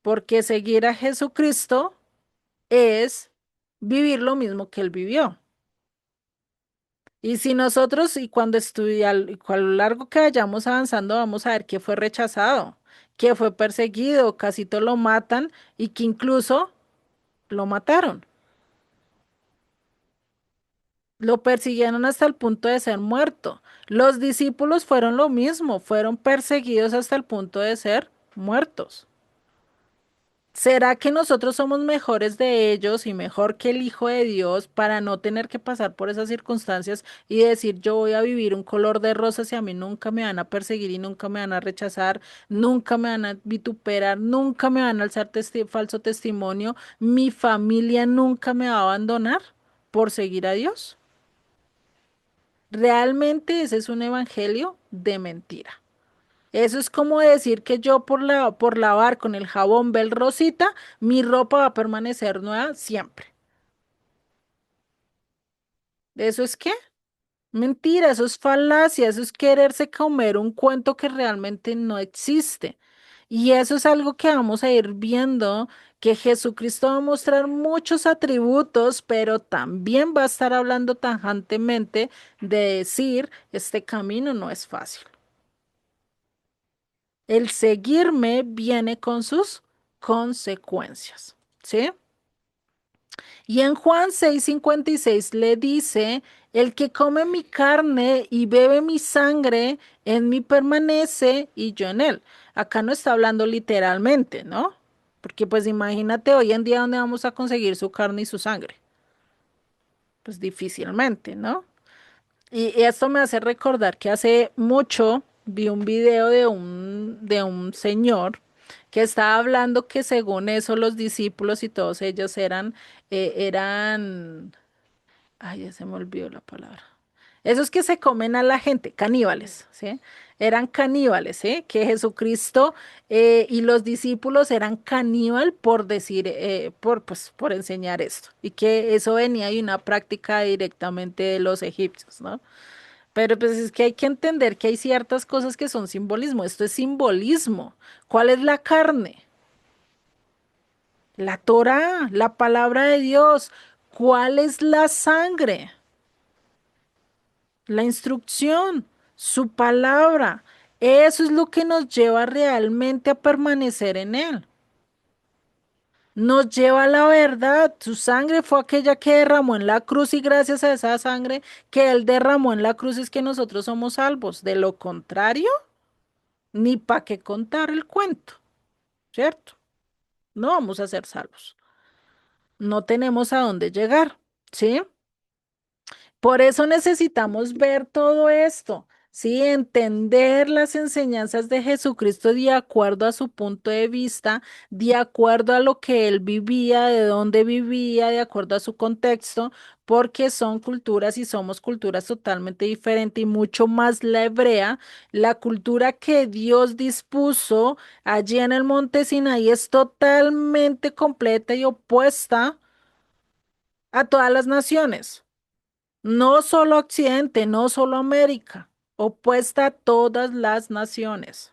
Porque seguir a Jesucristo es vivir lo mismo que él vivió. Y si nosotros, y cuando y a lo largo que vayamos avanzando, vamos a ver que fue rechazado, que fue perseguido, casi todo lo matan y que incluso lo mataron. Lo persiguieron hasta el punto de ser muerto. Los discípulos fueron lo mismo, fueron perseguidos hasta el punto de ser muertos. ¿Será que nosotros somos mejores de ellos y mejor que el Hijo de Dios para no tener que pasar por esas circunstancias y decir yo voy a vivir un color de rosas y a mí nunca me van a perseguir y nunca me van a rechazar, nunca me van a vituperar, nunca me van a alzar falso testimonio, mi familia nunca me va a abandonar por seguir a Dios? Realmente ese es un evangelio de mentira. Eso es como decir que yo por lavar con el jabón Bel Rosita, mi ropa va a permanecer nueva siempre. ¿Eso es qué? Mentira, eso es falacia, eso es quererse comer un cuento que realmente no existe. Y eso es algo que vamos a ir viendo, que Jesucristo va a mostrar muchos atributos, pero también va a estar hablando tajantemente de decir, este camino no es fácil. El seguirme viene con sus consecuencias, ¿sí? Y en Juan 6:56 le dice, el que come mi carne y bebe mi sangre, en mí permanece y yo en él. Acá no está hablando literalmente, ¿no? Porque pues imagínate hoy en día dónde vamos a conseguir su carne y su sangre. Pues difícilmente, ¿no? Y esto me hace recordar que hace mucho vi un video de un señor que estaba hablando que según eso los discípulos y todos ellos eran, ay, ya se me olvidó la palabra. Esos que se comen a la gente, caníbales, ¿sí? Eran caníbales, ¿sí? Que Jesucristo y los discípulos eran caníbal por decir, pues, por enseñar esto. Y que eso venía de una práctica directamente de los egipcios, ¿no? Pero pues es que hay que entender que hay ciertas cosas que son simbolismo. Esto es simbolismo. ¿Cuál es la carne? La Torá, la palabra de Dios. ¿Cuál es la sangre? La instrucción, su palabra. Eso es lo que nos lleva realmente a permanecer en Él. Nos lleva a la verdad. Su sangre fue aquella que derramó en la cruz y gracias a esa sangre que Él derramó en la cruz es que nosotros somos salvos. De lo contrario, ni para qué contar el cuento, ¿cierto? No vamos a ser salvos. No tenemos a dónde llegar, ¿sí? Por eso necesitamos ver todo esto, ¿sí? Entender las enseñanzas de Jesucristo de acuerdo a su punto de vista, de acuerdo a lo que él vivía, de dónde vivía, de acuerdo a su contexto, porque son culturas y somos culturas totalmente diferentes y mucho más la hebrea, la cultura que Dios dispuso allí en el monte Sinaí es totalmente completa y opuesta a todas las naciones. No solo Occidente, no solo América, opuesta a todas las naciones.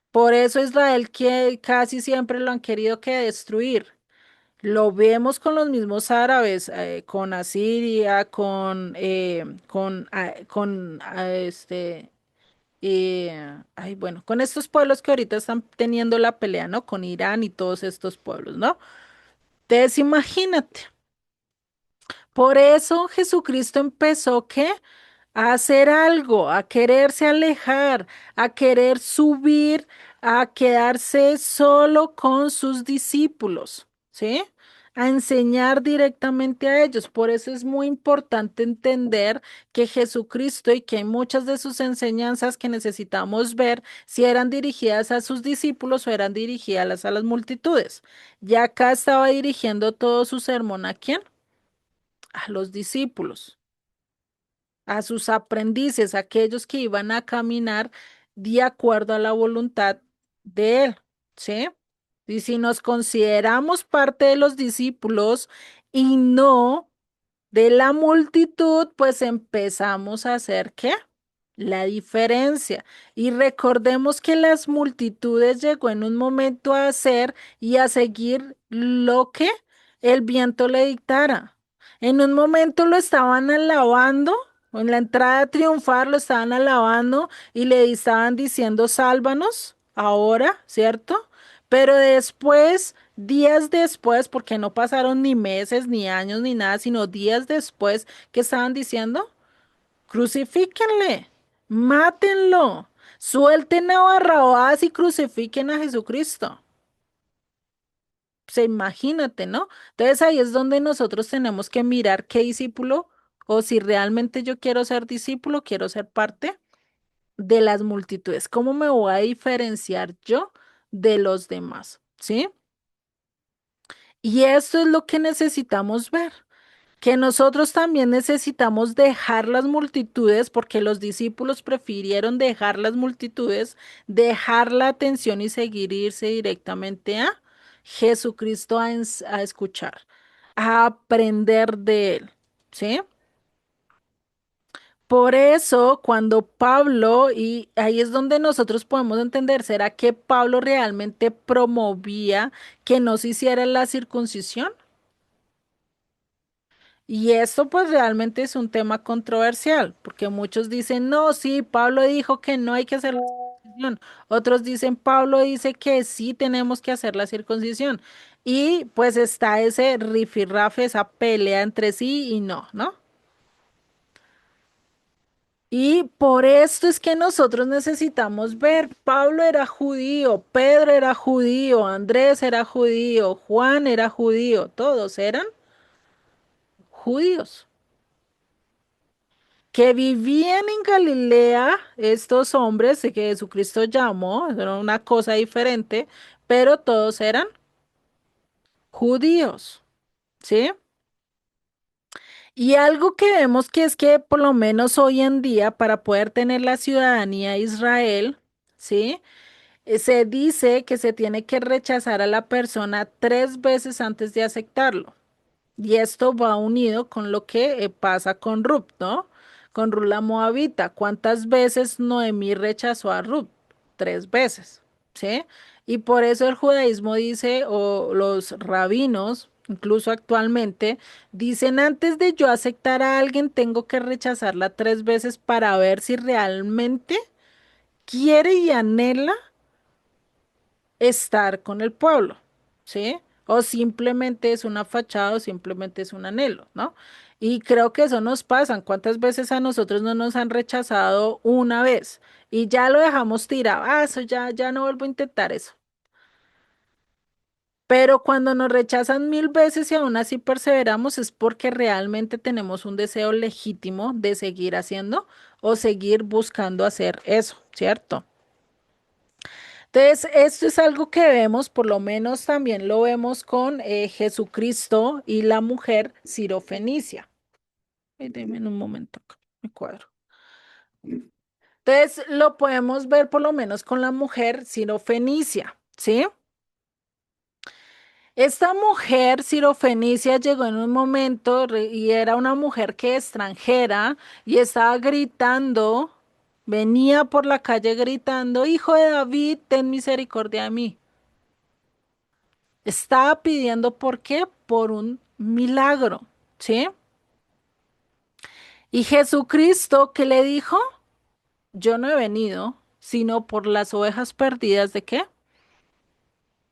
Por eso Israel que casi siempre lo han querido que destruir. Lo vemos con los mismos árabes, con Asiria, ay, bueno, con estos pueblos que ahorita están teniendo la pelea, ¿no? Con Irán y todos estos pueblos, ¿no? Entonces, imagínate. Por eso Jesucristo empezó, ¿qué? A hacer algo, a quererse alejar, a querer subir, a quedarse solo con sus discípulos, ¿sí? A enseñar directamente a ellos. Por eso es muy importante entender que Jesucristo y que hay muchas de sus enseñanzas que necesitamos ver si eran dirigidas a sus discípulos o eran dirigidas a las multitudes. Ya acá estaba dirigiendo todo su sermón ¿a quién? A los discípulos, a sus aprendices, aquellos que iban a caminar de acuerdo a la voluntad. de él, ¿sí? Y si nos consideramos parte de los discípulos y no de la multitud, pues empezamos a hacer ¿qué? La diferencia. Y recordemos que las multitudes llegó en un momento a hacer y a seguir lo que el viento le dictara. En un momento lo estaban alabando, en la entrada triunfal lo estaban alabando y le estaban diciendo, sálvanos ahora, ¿cierto? Pero después, días después, porque no pasaron ni meses, ni años, ni nada, sino días después, ¿qué estaban diciendo? Crucifíquenle, mátenlo, suelten a Barrabás y crucifiquen a Jesucristo. Se imagínate, ¿no? Entonces ahí es donde nosotros tenemos que mirar qué discípulo o si realmente yo quiero ser discípulo, quiero ser parte de las multitudes. ¿Cómo me voy a diferenciar yo de los demás? ¿Sí? Y esto es lo que necesitamos ver, que nosotros también necesitamos dejar las multitudes, porque los discípulos prefirieron dejar las multitudes, dejar la atención y seguir irse directamente a Jesucristo a escuchar, a aprender de él, ¿sí? Por eso, cuando Pablo, y ahí es donde nosotros podemos entender, ¿será que Pablo realmente promovía que no se hiciera la circuncisión? Y esto pues realmente es un tema controversial, porque muchos dicen, no, sí, Pablo dijo que no hay que hacer la circuncisión. Otros dicen, Pablo dice que sí tenemos que hacer la circuncisión. Y pues está ese rifirrafe, esa pelea entre sí y no, ¿no? Y por esto es que nosotros necesitamos ver, Pablo era judío, Pedro era judío, Andrés era judío, Juan era judío, todos eran judíos. Que vivían en Galilea, estos hombres que Jesucristo llamó, era una cosa diferente, pero todos eran judíos, ¿sí? Y algo que vemos que es que por lo menos hoy en día, para poder tener la ciudadanía de Israel, ¿sí? Se dice que se tiene que rechazar a la persona 3 veces antes de aceptarlo. Y esto va unido con lo que pasa con Ruth, ¿no? Con Ruth la Moabita. ¿Cuántas veces Noemí rechazó a Ruth? 3 veces, ¿sí? Y por eso el judaísmo dice, o los rabinos, incluso actualmente, dicen, antes de yo aceptar a alguien, tengo que rechazarla 3 veces para ver si realmente quiere y anhela estar con el pueblo, ¿sí? O simplemente es una fachada o simplemente es un anhelo, ¿no? Y creo que eso nos pasa. ¿Cuántas veces a nosotros no nos han rechazado una vez y ya lo dejamos tirado? Ah, eso ya no vuelvo a intentar eso. Pero cuando nos rechazan 1000 veces y aún así perseveramos es porque realmente tenemos un deseo legítimo de seguir haciendo o seguir buscando hacer eso, ¿cierto? Entonces, esto es algo que vemos, por lo menos también lo vemos con Jesucristo y la mujer Sirofenicia. Deme en un momento, acá, me cuadro. Entonces, lo podemos ver por lo menos con la mujer Sirofenicia, ¿sí? Esta mujer Sirofenicia llegó en un momento y era una mujer que extranjera y estaba gritando, venía por la calle gritando, Hijo de David, ten misericordia de mí. Estaba pidiendo, ¿por qué? Por un milagro, ¿sí? Y Jesucristo, ¿qué le dijo? Yo no he venido, sino por las ovejas perdidas de qué?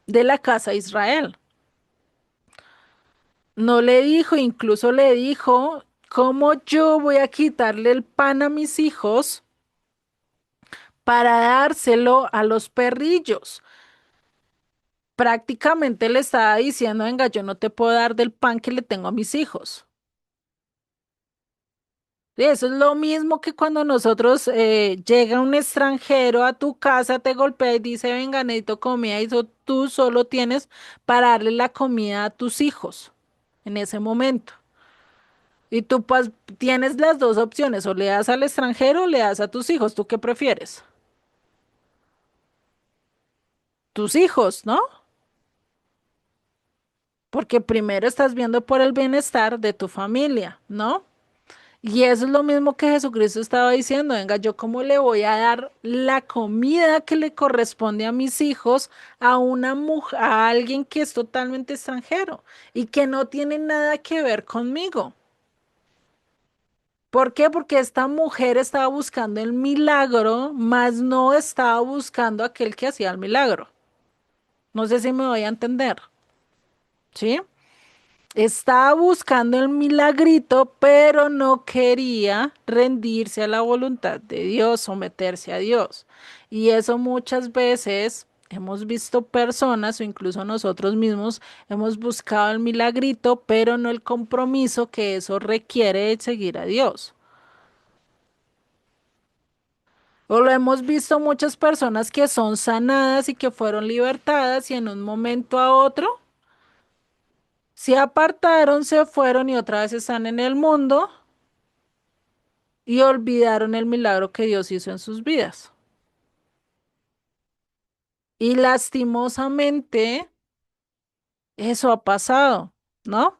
De la casa de Israel. No le dijo, incluso le dijo, ¿cómo yo voy a quitarle el pan a mis hijos para dárselo a los perrillos? Prácticamente le estaba diciendo, venga, yo no te puedo dar del pan que le tengo a mis hijos. Sí, eso es lo mismo que cuando nosotros llega un extranjero a tu casa, te golpea y dice, venga, necesito comida, y tú solo tienes para darle la comida a tus hijos en ese momento. Y tú pues tienes las dos opciones, o le das al extranjero o le das a tus hijos, ¿tú qué prefieres? tus hijos, ¿no? Porque primero estás viendo por el bienestar de tu familia, ¿no? Y eso es lo mismo que Jesucristo estaba diciendo, venga, yo cómo le voy a dar la comida que le corresponde a mis hijos a una mujer, a alguien que es totalmente extranjero y que no tiene nada que ver conmigo. ¿Por qué? Porque esta mujer estaba buscando el milagro, mas no estaba buscando aquel que hacía el milagro. No sé si me voy a entender, ¿sí? Estaba buscando el milagrito, pero no quería rendirse a la voluntad de Dios, someterse a Dios. Y eso muchas veces hemos visto personas o incluso nosotros mismos hemos buscado el milagrito, pero no el compromiso que eso requiere de seguir a Dios. O lo hemos visto muchas personas que son sanadas y que fueron libertadas y en un momento a otro se apartaron, se fueron y otra vez están en el mundo y olvidaron el milagro que Dios hizo en sus vidas. Y lastimosamente eso ha pasado, ¿no?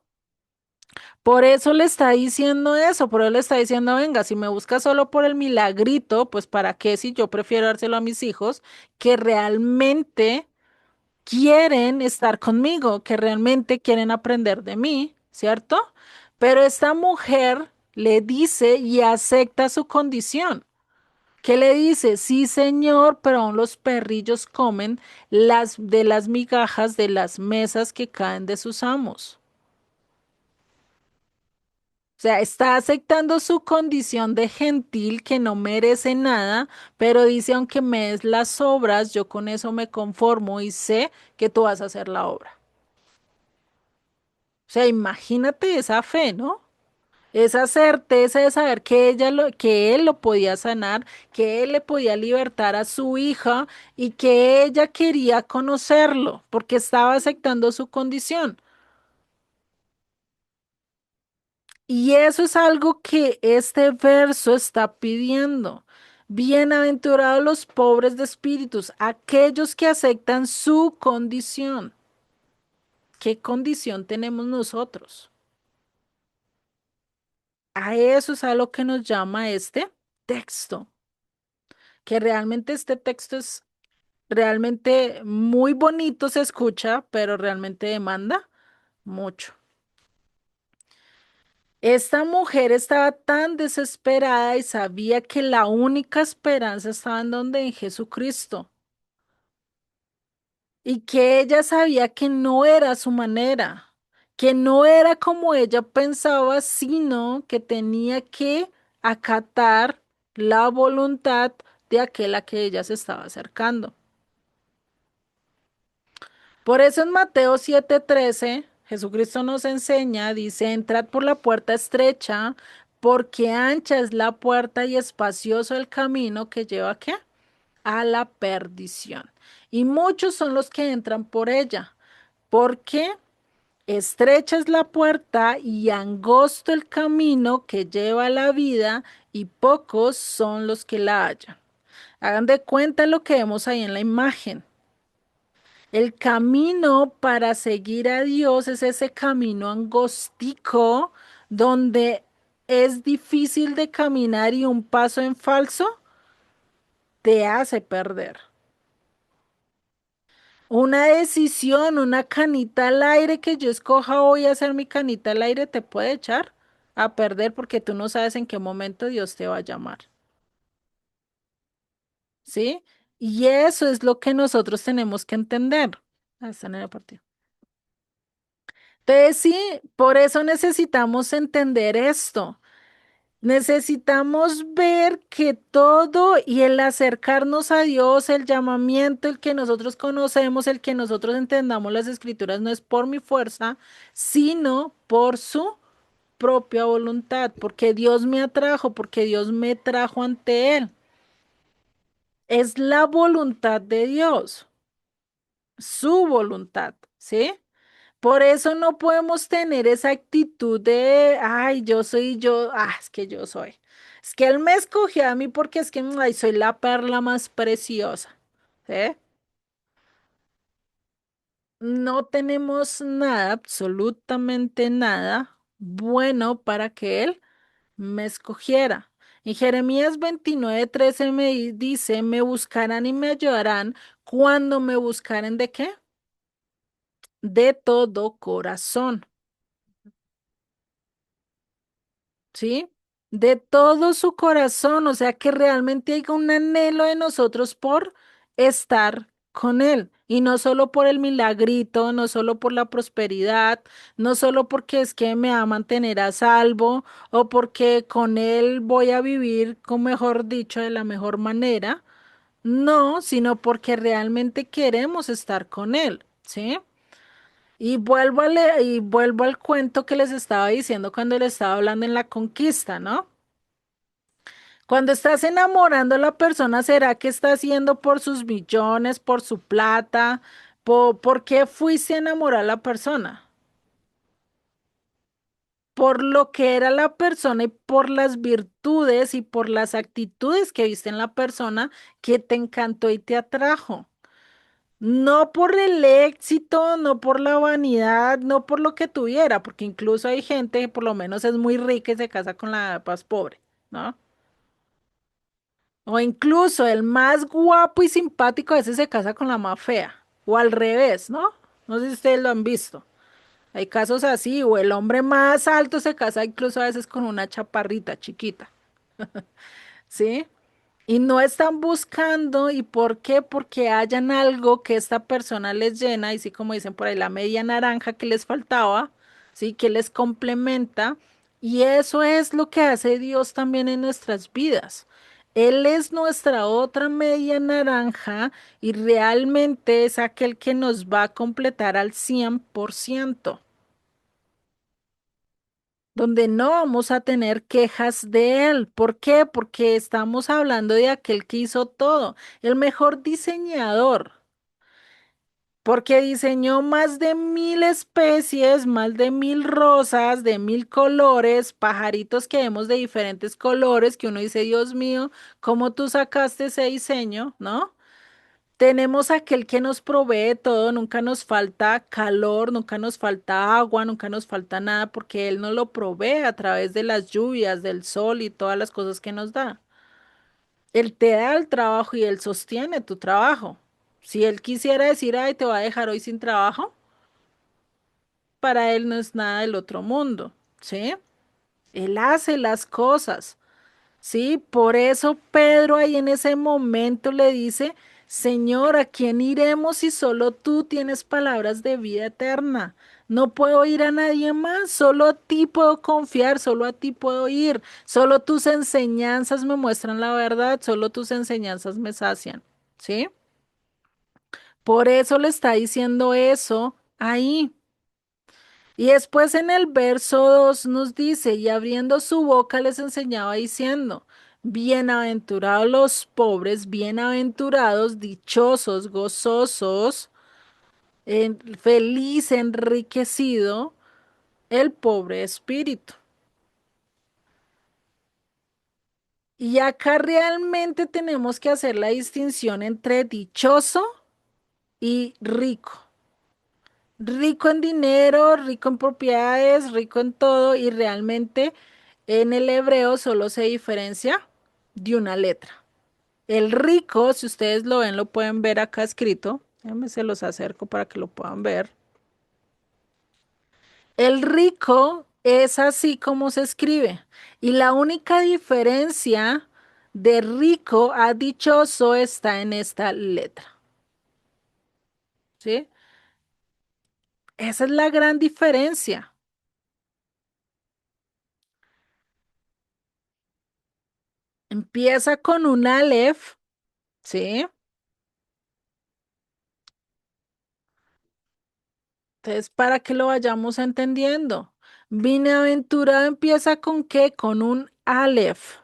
Por eso le está diciendo eso, por eso le está diciendo, venga, si me buscas solo por el milagrito, pues ¿para qué si yo prefiero dárselo a mis hijos que realmente quieren estar conmigo, que realmente quieren aprender de mí, ¿cierto? Pero esta mujer le dice y acepta su condición. ¿Qué le dice? Sí, señor, pero aún los perrillos comen las migajas de las mesas que caen de sus amos. O sea, está aceptando su condición de gentil que no merece nada, pero dice, aunque me des las obras, yo con eso me conformo y sé que tú vas a hacer la obra. O sea, imagínate esa fe, ¿no? Esa certeza de saber que que él lo podía sanar, que él le podía libertar a su hija y que ella quería conocerlo porque estaba aceptando su condición. Y eso es algo que este verso está pidiendo. Bienaventurados los pobres de espíritus, aquellos que aceptan su condición. ¿Qué condición tenemos nosotros? A eso es a lo que nos llama este texto, que realmente este texto es realmente muy bonito, se escucha, pero realmente demanda mucho. Esta mujer estaba tan desesperada y sabía que la única esperanza estaba en donde en Jesucristo y que ella sabía que no era su manera, que no era como ella pensaba, sino que tenía que acatar la voluntad de aquel a que ella se estaba acercando. Por eso en Mateo 7:13, Jesucristo nos enseña, dice, entrad por la puerta estrecha, porque ancha es la puerta y espacioso el camino que lleva ¿a qué? A la perdición. Y muchos son los que entran por ella, porque estrecha es la puerta y angosto el camino que lleva a la vida, y pocos son los que la hallan. Hagan de cuenta lo que vemos ahí en la imagen. El camino para seguir a Dios es ese camino angostico donde es difícil de caminar y un paso en falso te hace perder. Una decisión, una canita al aire que yo escoja hoy hacer mi canita al aire te puede echar a perder porque tú no sabes en qué momento Dios te va a llamar, ¿sí? Y eso es lo que nosotros tenemos que entender. Ah, están en el partido. Entonces, sí, por eso necesitamos entender esto. Necesitamos ver que todo y el acercarnos a Dios, el llamamiento, el que nosotros conocemos, el que nosotros entendamos las escrituras, no es por mi fuerza, sino por su propia voluntad, porque Dios me atrajo, porque Dios me trajo ante Él. Es la voluntad de Dios, su voluntad, ¿sí? Por eso no podemos tener esa actitud de, ay, yo soy yo, es que yo soy. Es que él me escogió a mí porque es que ay, soy la perla más preciosa. ¿Sí? No tenemos nada, absolutamente nada bueno para que Él me escogiera. En Jeremías 29:13 dice, me buscarán y me hallarán cuando me buscaren ¿de qué? De todo corazón. ¿Sí? De todo su corazón, o sea que realmente hay un anhelo de nosotros por estar con Él. Y no solo por el milagrito, no solo por la prosperidad, no solo porque es que me va a mantener a salvo o porque con Él voy a vivir, con mejor dicho, de la mejor manera. No, sino porque realmente queremos estar con Él, ¿sí? Y vuelvo al cuento que les estaba diciendo cuando les estaba hablando en la conquista, ¿no? Cuando estás enamorando a la persona, ¿será que está haciendo por sus millones, por su plata? ¿Por qué fuiste a enamorar a la persona? Por lo que era la persona y por las virtudes y por las actitudes que viste en la persona que te encantó y te atrajo. No por el éxito, no por la vanidad, no por lo que tuviera, porque incluso hay gente que por lo menos es muy rica y se casa con la más pobre, ¿no? O incluso el más guapo y simpático a veces se casa con la más fea. O al revés, ¿no? No sé si ustedes lo han visto. Hay casos así, o el hombre más alto se casa incluso a veces con una chaparrita chiquita, ¿sí? Y no están buscando, ¿y por qué? Porque hayan algo que esta persona les llena, y sí, como dicen por ahí, la media naranja que les faltaba, ¿sí? Que les complementa. Y eso es lo que hace Dios también en nuestras vidas. Él es nuestra otra media naranja y realmente es aquel que nos va a completar al 100%, donde no vamos a tener quejas de él. ¿Por qué? Porque estamos hablando de aquel que hizo todo, el mejor diseñador, porque diseñó más de 1000 especies, más de 1000 rosas, de 1000 colores, pajaritos que vemos de diferentes colores, que uno dice, Dios mío, ¿cómo tú sacaste ese diseño? ¿No? Tenemos aquel que nos provee todo, nunca nos falta calor, nunca nos falta agua, nunca nos falta nada, porque Él nos lo provee a través de las lluvias, del sol y todas las cosas que nos da. Él te da el trabajo y Él sostiene tu trabajo. Si Él quisiera decir, ay, te va a dejar hoy sin trabajo, para Él no es nada del otro mundo, ¿sí? Él hace las cosas. Sí, por eso Pedro ahí en ese momento le dice, Señor, ¿a quién iremos si solo tú tienes palabras de vida eterna? No puedo ir a nadie más, solo a ti puedo confiar, solo a ti puedo ir, solo tus enseñanzas me muestran la verdad, solo tus enseñanzas me sacian, ¿sí? Por eso le está diciendo eso ahí. Y después en el verso 2 nos dice, y abriendo su boca les enseñaba diciendo, bienaventurados los pobres, bienaventurados, dichosos, gozosos, feliz, enriquecido, el pobre espíritu. Y acá realmente tenemos que hacer la distinción entre dichoso y rico. Rico en dinero, rico en propiedades, rico en todo y realmente en el hebreo solo se diferencia de una letra. El rico, si ustedes lo ven, lo pueden ver acá escrito. Déjenme se los acerco para que lo puedan ver. El rico es así como se escribe. Y la única diferencia de rico a dichoso está en esta letra. ¿Sí? Esa es la gran diferencia. Empieza con un Aleph, ¿sí? Entonces, para que lo vayamos entendiendo. Bienaventurado empieza con qué? Con un Aleph.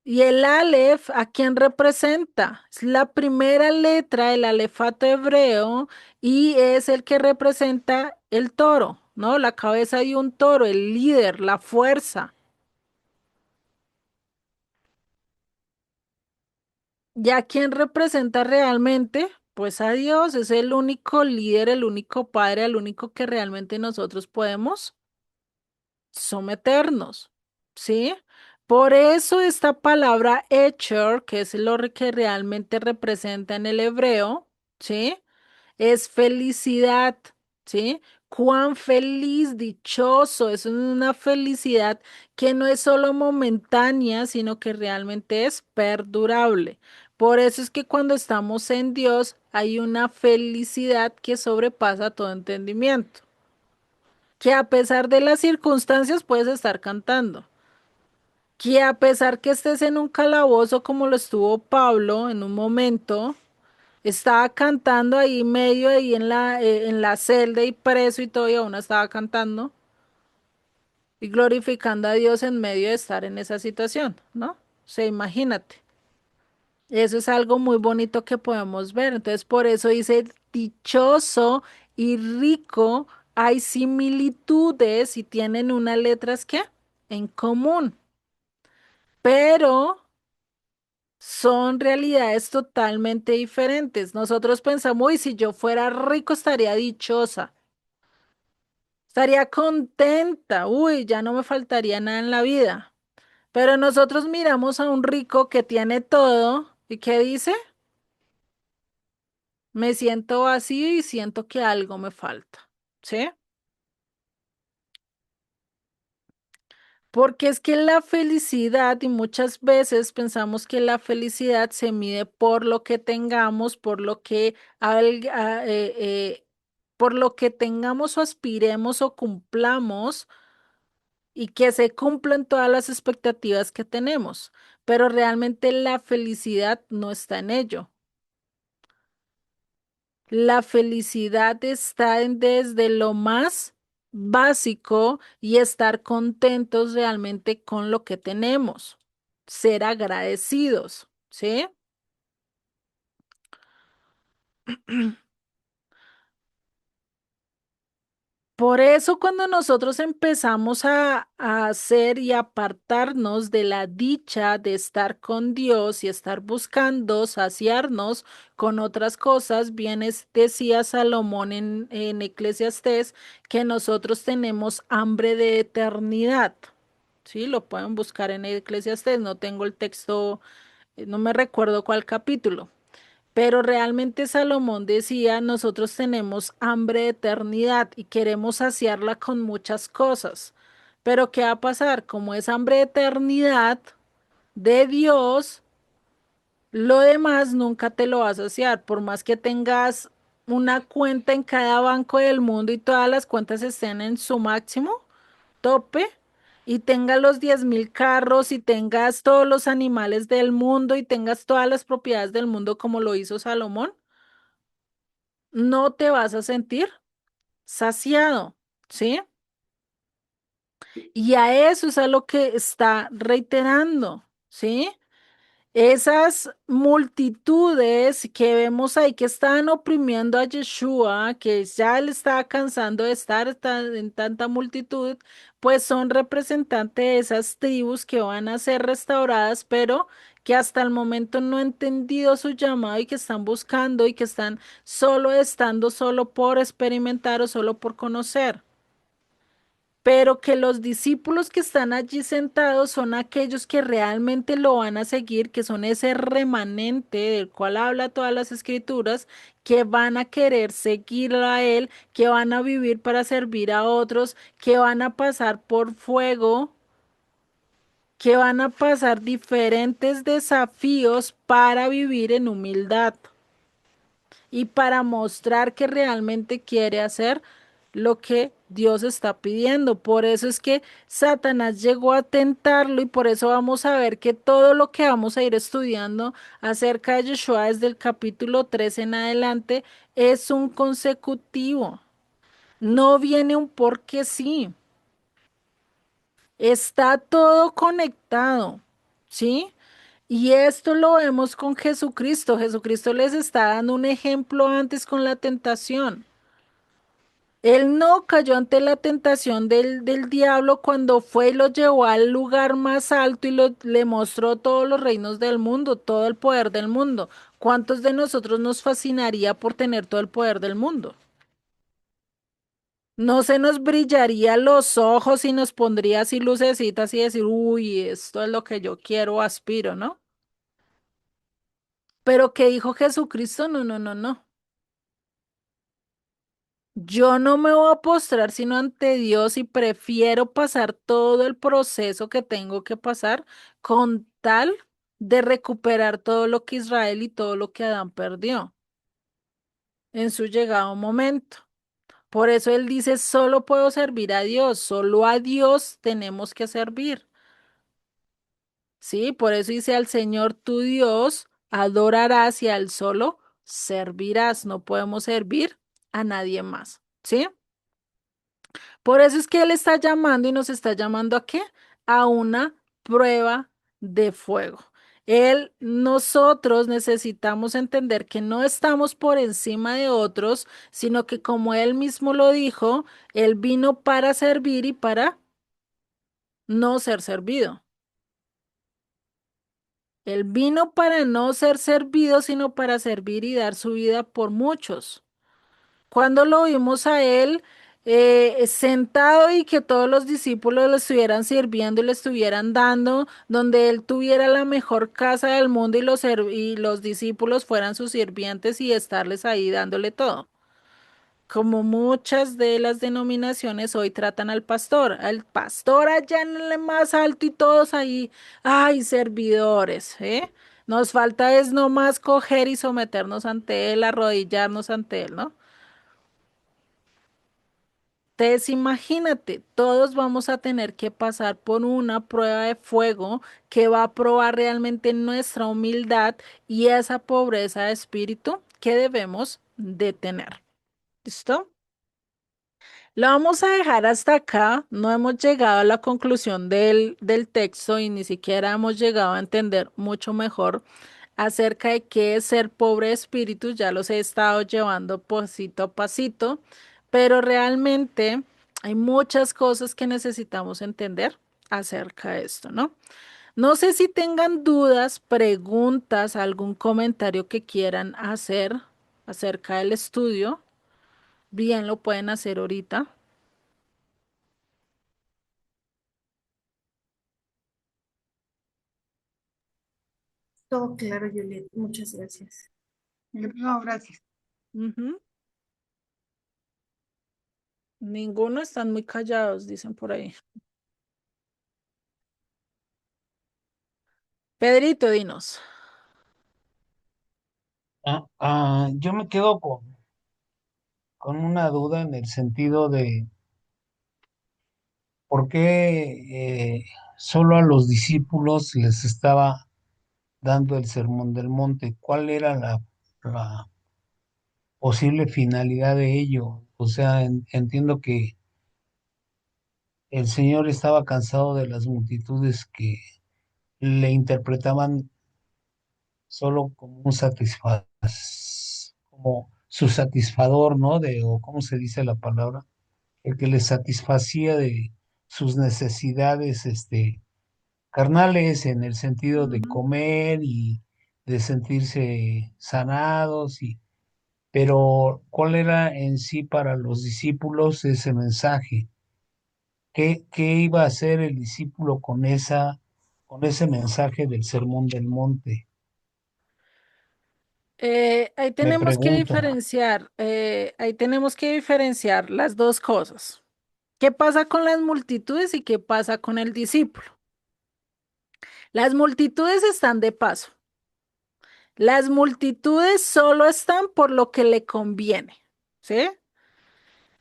¿Y el Aleph a quién representa? Es la primera letra del alefato hebreo y es el que representa el toro, ¿no? La cabeza de un toro, el líder, la fuerza. ¿Y a quién representa realmente? Pues a Dios es el único líder, el único padre, el único que realmente nosotros podemos someternos, ¿sí? Por eso esta palabra Echer, que es que realmente representa en el hebreo, ¿sí? Es felicidad, ¿sí? Cuán feliz, dichoso, es una felicidad que no es solo momentánea, sino que realmente es perdurable. Por eso es que cuando estamos en Dios hay una felicidad que sobrepasa todo entendimiento, que a pesar de las circunstancias puedes estar cantando, que a pesar que estés en un calabozo como lo estuvo Pablo en un momento, estaba cantando ahí medio ahí en la celda y preso y todo, y aún estaba cantando y glorificando a Dios en medio de estar en esa situación, ¿no? O sea, imagínate. Eso es algo muy bonito que podemos ver. Entonces, por eso dice dichoso y rico, hay similitudes y tienen unas letras que en común, pero son realidades totalmente diferentes. Nosotros pensamos, uy, si yo fuera rico estaría dichosa, estaría contenta, uy, ya no me faltaría nada en la vida. Pero nosotros miramos a un rico que tiene todo y ¿qué dice? Me siento vacío y siento que algo me falta, ¿sí? Porque es que la felicidad, y muchas veces pensamos que la felicidad se mide por lo que tengamos, por lo que tengamos o aspiremos o cumplamos y que se cumplan todas las expectativas que tenemos. Pero realmente la felicidad no está en ello. La felicidad está desde lo más básico y estar contentos realmente con lo que tenemos, ser agradecidos, ¿sí? Por eso cuando nosotros empezamos a hacer y apartarnos de la dicha de estar con Dios y estar buscando saciarnos con otras cosas, bien decía Salomón en Eclesiastés que nosotros tenemos hambre de eternidad. Sí, lo pueden buscar en Eclesiastés, no tengo el texto, no me recuerdo cuál capítulo. Pero realmente Salomón decía, nosotros tenemos hambre de eternidad y queremos saciarla con muchas cosas. Pero ¿qué va a pasar? Como es hambre de eternidad de Dios, lo demás nunca te lo va a saciar. Por más que tengas una cuenta en cada banco del mundo y todas las cuentas estén en su máximo, tope, y tengas los 10.000 carros y tengas todos los animales del mundo y tengas todas las propiedades del mundo como lo hizo Salomón, no te vas a sentir saciado, ¿sí? Y a eso es a lo que está reiterando, ¿sí? Esas multitudes que vemos ahí que están oprimiendo a Yeshua, que ya le está cansando de estar en tanta multitud, pues son representantes de esas tribus que van a ser restauradas, pero que hasta el momento no han entendido su llamado y que están buscando y que están solo estando solo por experimentar o solo por conocer, pero que los discípulos que están allí sentados son aquellos que realmente lo van a seguir, que son ese remanente del cual habla todas las escrituras, que van a querer seguir a él, que van a vivir para servir a otros, que van a pasar por fuego, que van a pasar diferentes desafíos para vivir en humildad y para mostrar que realmente quiere hacer lo que Dios está pidiendo. Por eso es que Satanás llegó a tentarlo y por eso vamos a ver que todo lo que vamos a ir estudiando acerca de Yeshua desde el capítulo 3 en adelante es un consecutivo. No viene un porque sí. Está todo conectado, ¿sí? Y esto lo vemos con Jesucristo. Jesucristo les está dando un ejemplo antes con la tentación. Él no cayó ante la tentación del diablo cuando fue y lo llevó al lugar más alto y le mostró todos los reinos del mundo, todo el poder del mundo. ¿Cuántos de nosotros nos fascinaría por tener todo el poder del mundo? No se nos brillaría los ojos y nos pondría así lucecitas y decir, uy, esto es lo que yo quiero, aspiro, ¿no? Pero ¿qué dijo Jesucristo? No, no, no, no. Yo no me voy a postrar sino ante Dios y prefiero pasar todo el proceso que tengo que pasar con tal de recuperar todo lo que Israel y todo lo que Adán perdió en su llegado momento. Por eso él dice, solo puedo servir a Dios, solo a Dios tenemos que servir. Sí, por eso dice al Señor tu Dios, adorarás y al solo servirás. No podemos servir a nadie más. ¿Sí? Por eso es que Él está llamando y nos está llamando ¿a qué? A una prueba de fuego. Nosotros necesitamos entender que no estamos por encima de otros, sino que como Él mismo lo dijo, Él vino para servir y para no ser servido. Él vino para no ser servido, sino para servir y dar su vida por muchos. Cuando lo vimos a él sentado y que todos los discípulos le estuvieran sirviendo y le estuvieran dando, donde él tuviera la mejor casa del mundo y y los discípulos fueran sus sirvientes y estarles ahí dándole todo. Como muchas de las denominaciones hoy tratan al pastor allá en el más alto y todos ahí, ay, servidores, ¿eh? Nos falta es nomás coger y someternos ante él, arrodillarnos ante él, ¿no? Entonces, imagínate, todos vamos a tener que pasar por una prueba de fuego que va a probar realmente nuestra humildad y esa pobreza de espíritu que debemos de tener. ¿Listo? Lo vamos a dejar hasta acá. No hemos llegado a la conclusión del texto y ni siquiera hemos llegado a entender mucho mejor acerca de qué es ser pobre de espíritu. Ya los he estado llevando pasito a pasito, pero realmente hay muchas cosas que necesitamos entender acerca de esto, ¿no? No sé si tengan dudas, preguntas, algún comentario que quieran hacer acerca del estudio. Bien, lo pueden hacer ahorita. Todo claro, Juliet. Muchas gracias. No, gracias. Ujú. Ninguno, están muy callados, dicen por ahí. Pedrito, dinos. Yo me quedo con una duda en el sentido de por qué solo a los discípulos les estaba dando el sermón del monte. ¿Cuál era la posible finalidad de ello? O sea, entiendo que el Señor estaba cansado de las multitudes que le interpretaban solo como un como su satisfador, ¿no? O cómo se dice la palabra, el que les satisfacía de sus necesidades, carnales, en el sentido de Ujú. comer y de sentirse sanados, pero ¿cuál era en sí para los discípulos ese mensaje? ¿Qué iba a hacer el discípulo con ese mensaje del Sermón del Monte? Me pregunto. Ahí tenemos que diferenciar las dos cosas. ¿Qué pasa con las multitudes y qué pasa con el discípulo? Las multitudes están de paso. Las multitudes solo están por lo que le conviene, ¿sí?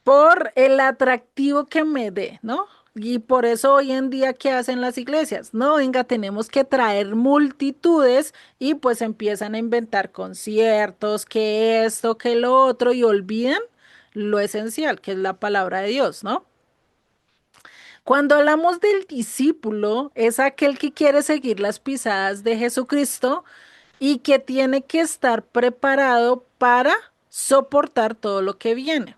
Por el atractivo que me dé, ¿no? Y por eso hoy en día, ¿qué hacen las iglesias? No, venga, tenemos que traer multitudes y pues empiezan a inventar conciertos, que esto, que lo otro, y olvidan lo esencial, que es la palabra de Dios, ¿no? Cuando hablamos del discípulo, es aquel que quiere seguir las pisadas de Jesucristo y que tiene que estar preparado para soportar todo lo que viene.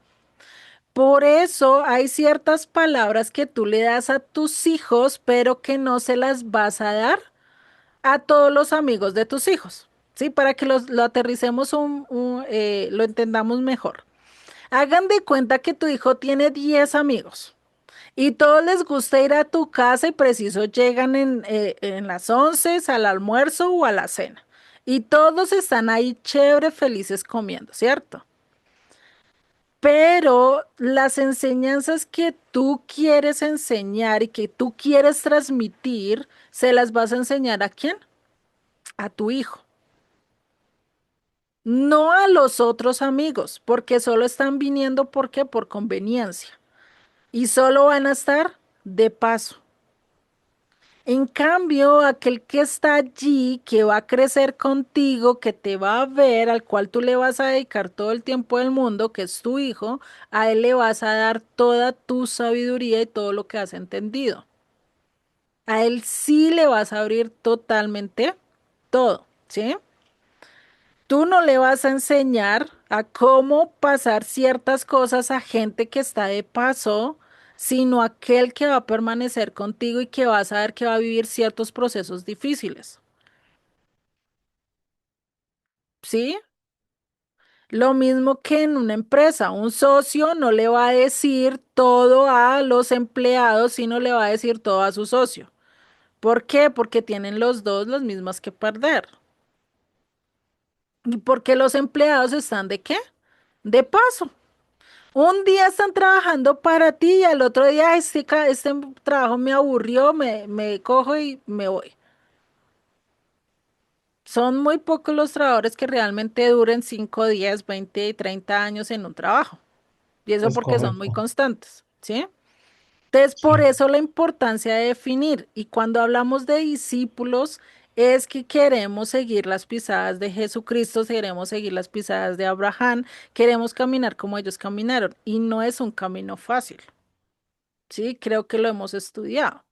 Por eso hay ciertas palabras que tú le das a tus hijos, pero que no se las vas a dar a todos los amigos de tus hijos. ¿sí? Para que lo aterricemos, lo entendamos mejor. Hagan de cuenta que tu hijo tiene 10 amigos y todos les gusta ir a tu casa y preciso llegan en las 11 al almuerzo o a la cena. Y todos están ahí chévere, felices comiendo, ¿cierto? Pero las enseñanzas que tú quieres enseñar y que tú quieres transmitir, ¿se las vas a enseñar a quién? A tu hijo. No a los otros amigos, porque solo están viniendo, ¿por qué? Por conveniencia. Y solo van a estar de paso. En cambio, aquel que está allí, que va a crecer contigo, que te va a ver, al cual tú le vas a dedicar todo el tiempo del mundo, que es tu hijo, a él le vas a dar toda tu sabiduría y todo lo que has entendido. A él sí le vas a abrir totalmente todo, ¿sí? Tú no le vas a enseñar a cómo pasar ciertas cosas a gente que está de paso, sino a aquel que va a permanecer contigo y que va a saber que va a vivir ciertos procesos difíciles. ¿Sí? Lo mismo que en una empresa, un socio no le va a decir todo a los empleados, sino le va a decir todo a su socio. ¿Por qué? Porque tienen los dos las mismas que perder. ¿Y porque los empleados están de qué? De paso. Un día están trabajando para ti y al otro día este trabajo me aburrió, me cojo y me voy. Son muy pocos los trabajadores que realmente duren 5, 10, 20 y 30 años en un trabajo. Y eso Es porque son muy correcto. constantes, ¿sí? Entonces, por Sí, eso la importancia de definir. Y cuando hablamos de discípulos, es que queremos seguir las pisadas de Jesucristo, queremos seguir las pisadas de Abraham, queremos caminar como ellos caminaron. Y no es un camino fácil. Sí, creo que lo hemos estudiado.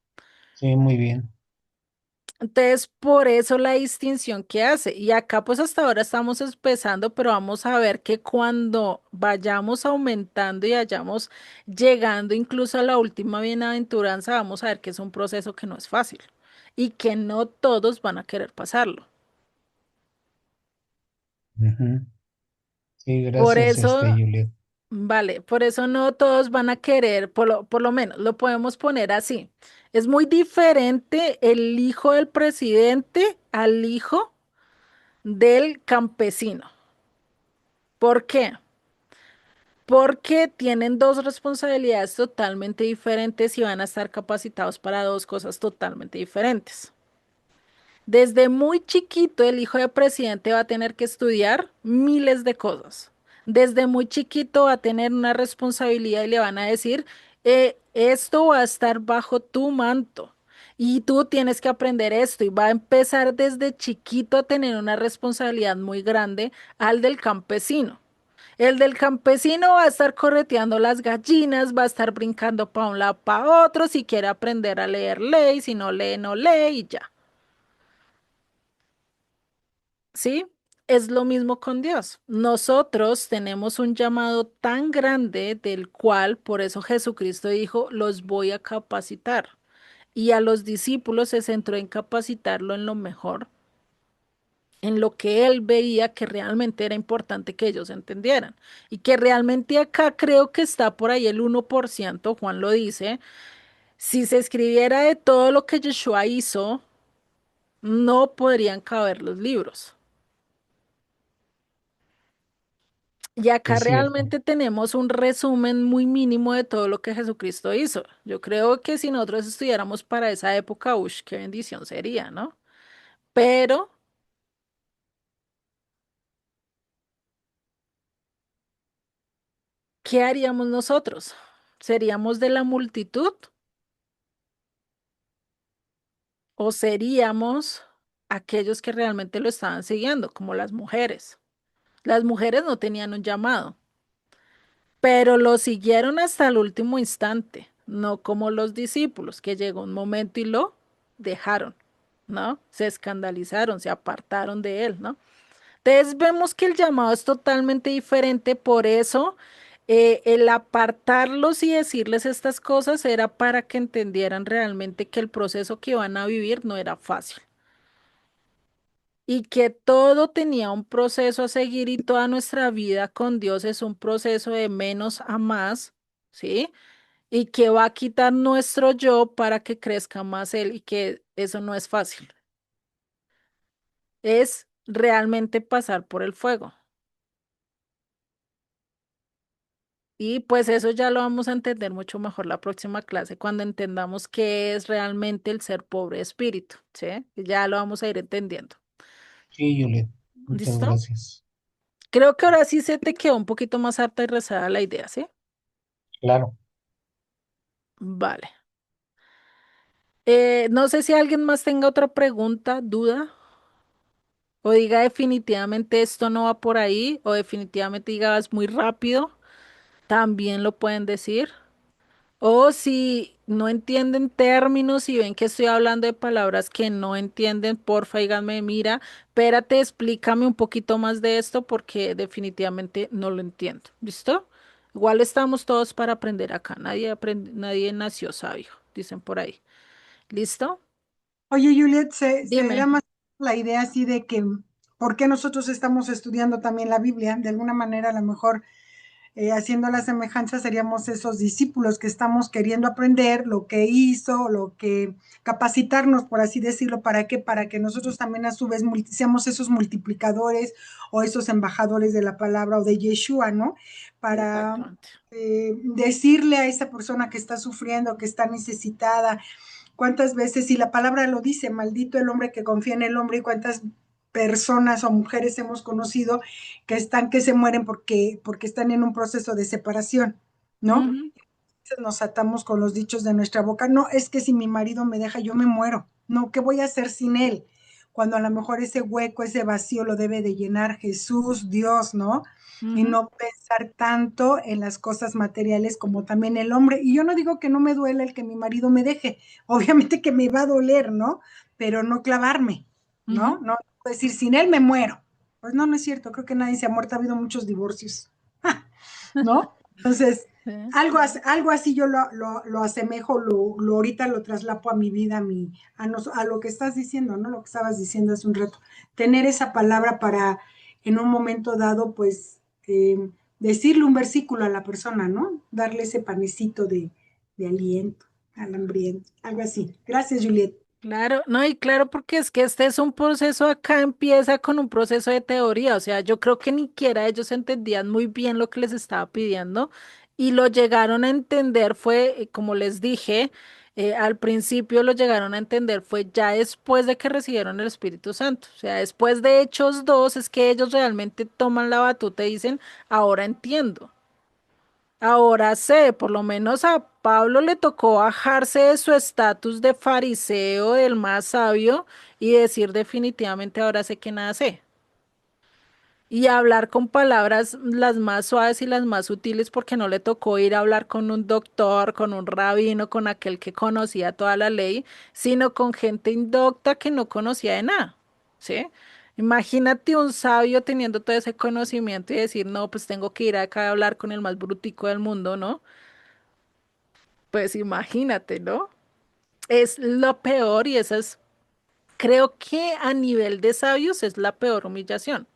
sí, muy bien. Entonces, por eso la distinción que hace. Y acá pues hasta ahora estamos empezando, pero vamos a ver que cuando vayamos aumentando y vayamos llegando incluso a la última bienaventuranza, vamos a ver que es un proceso que no es fácil y que no todos van a querer pasarlo. Ujú. Sí, Por gracias, eso, Juliet. vale, por eso no todos van a querer, por lo menos lo podemos poner así. Es muy diferente el hijo del presidente al hijo del campesino. ¿Por qué? Porque tienen dos responsabilidades totalmente diferentes y van a estar capacitados para dos cosas totalmente diferentes. Desde muy chiquito, el hijo de presidente va a tener que estudiar miles de cosas. Desde muy chiquito va a tener una responsabilidad y le van a decir, esto va a estar bajo tu manto y tú tienes que aprender esto y va a empezar desde chiquito a tener una responsabilidad muy grande al del campesino. El del campesino va a estar correteando las gallinas, va a estar brincando para un lado, para otro, si quiere aprender a leer, lee, y si no lee, no lee y ya. ¿Sí? Es lo mismo con Dios. Nosotros tenemos un llamado tan grande del cual, por eso Jesucristo dijo, los voy a capacitar. Y a los discípulos se centró en capacitarlo en lo mejor, en lo que él veía que realmente era importante que ellos entendieran. Y que realmente acá creo que está por ahí el 1%. Juan lo dice, si se escribiera de todo lo que Yeshua hizo, no podrían caber los libros. Y acá Es cierto. realmente tenemos un resumen muy mínimo de todo lo que Jesucristo hizo. Yo creo que si nosotros estudiáramos para esa época, uff, qué bendición sería, ¿no? Pero, ¿qué haríamos nosotros? ¿Seríamos de la multitud o seríamos aquellos que realmente lo estaban siguiendo, como las mujeres? Las mujeres no tenían un llamado, pero lo siguieron hasta el último instante, no como los discípulos, que llegó un momento y lo dejaron, ¿no? Se escandalizaron, se apartaron de él, ¿no? Entonces vemos que el llamado es totalmente diferente, por eso el apartarlos y decirles estas cosas era para que entendieran realmente que el proceso que iban a vivir no era fácil. y que todo tenía un proceso a seguir y toda nuestra vida con Dios es un proceso de menos a más, ¿sí? Y que va a quitar nuestro yo para que crezca más Él y que eso no es fácil. Es realmente pasar por el fuego. Y pues eso ya lo vamos a entender mucho mejor la próxima clase, cuando entendamos qué es realmente el ser pobre de espíritu, ¿sí? Ya lo vamos a ir entendiendo. Sí, Juliet, muchas ¿Listo? gracias. Creo que ahora sí se te quedó un poquito más harta y rezada la idea, ¿sí? Claro. Vale. No sé si alguien más tenga otra pregunta, duda, o diga definitivamente esto no va por ahí, o definitivamente diga es muy rápido, también lo pueden decir. O si no entienden términos y ven que estoy hablando de palabras que no entienden, porfa, díganme, mira, espérate, explícame un poquito más de esto porque definitivamente no lo entiendo. ¿Listo? Igual estamos todos para aprender acá. Nadie nació sabio, dicen por ahí. ¿Listo? Oye, Juliet, se Dime. da más la idea así de que, ¿por qué nosotros estamos estudiando también la Biblia? De alguna manera, a lo mejor, haciendo la semejanza, seríamos esos discípulos que estamos queriendo aprender lo que hizo, lo que capacitarnos, por así decirlo. ¿Para qué? Para que nosotros también a su vez seamos esos multiplicadores o esos embajadores de la palabra o de Yeshua, ¿no? Para Exactamente. decirle a esa persona que está sufriendo, que está necesitada. ¿Cuántas veces, si la palabra lo dice, maldito el hombre que confía en el hombre, y cuántas personas o mujeres hemos conocido que se mueren porque están en un proceso de separación, ¿no? Ujú, Nos atamos con los dichos de nuestra boca. No, es que si mi marido me deja, yo me muero. No, ¿qué voy a hacer sin él? Cuando a lo mejor ese hueco, ese vacío lo debe de llenar Jesús, Dios, ¿no? Y ujú, no pensar tanto en las cosas materiales como también el hombre. Y yo no digo que no me duele el que mi marido me deje, obviamente que me va a doler, ¿no? Pero no clavarme, ujú. ¿no? No decir, sin él me muero. Pues no, no es cierto, creo que nadie se ha muerto, ha habido muchos divorcios, ¿no? Entonces, Sí. algo así yo lo asemejo, ahorita lo traslapo a mi vida, a lo que estás diciendo, ¿no? Lo que estabas diciendo hace un rato. Tener esa palabra para en un momento dado, pues, decirle un versículo a la persona, ¿no? Darle ese panecito de aliento al hambriento, algo así. Gracias, Juliet. Claro, no, y claro, porque es que este es un proceso, acá empieza con un proceso de teoría, o sea, yo creo que ni siquiera ellos entendían muy bien lo que les estaba pidiendo y lo llegaron a entender fue, como les dije, al principio lo llegaron a entender fue ya después de que recibieron el Espíritu Santo, o sea, después de Hechos 2 es que ellos realmente toman la batuta y dicen, ahora entiendo. Ahora sé, por lo menos a Pablo le tocó bajarse de su estatus de fariseo, del más sabio, y decir definitivamente ahora sé que nada sé. Y hablar con palabras las más suaves y las más sutiles porque no le tocó ir a hablar con un doctor, con un rabino, con aquel que conocía toda la ley, sino con gente indocta que no conocía de nada, ¿sí? Imagínate un sabio teniendo todo ese conocimiento y decir, no, pues tengo que ir acá a hablar con el más brutico del mundo, ¿no? Pues imagínate, ¿no? Es lo peor y esa es, creo que a nivel de sabios es la peor humillación.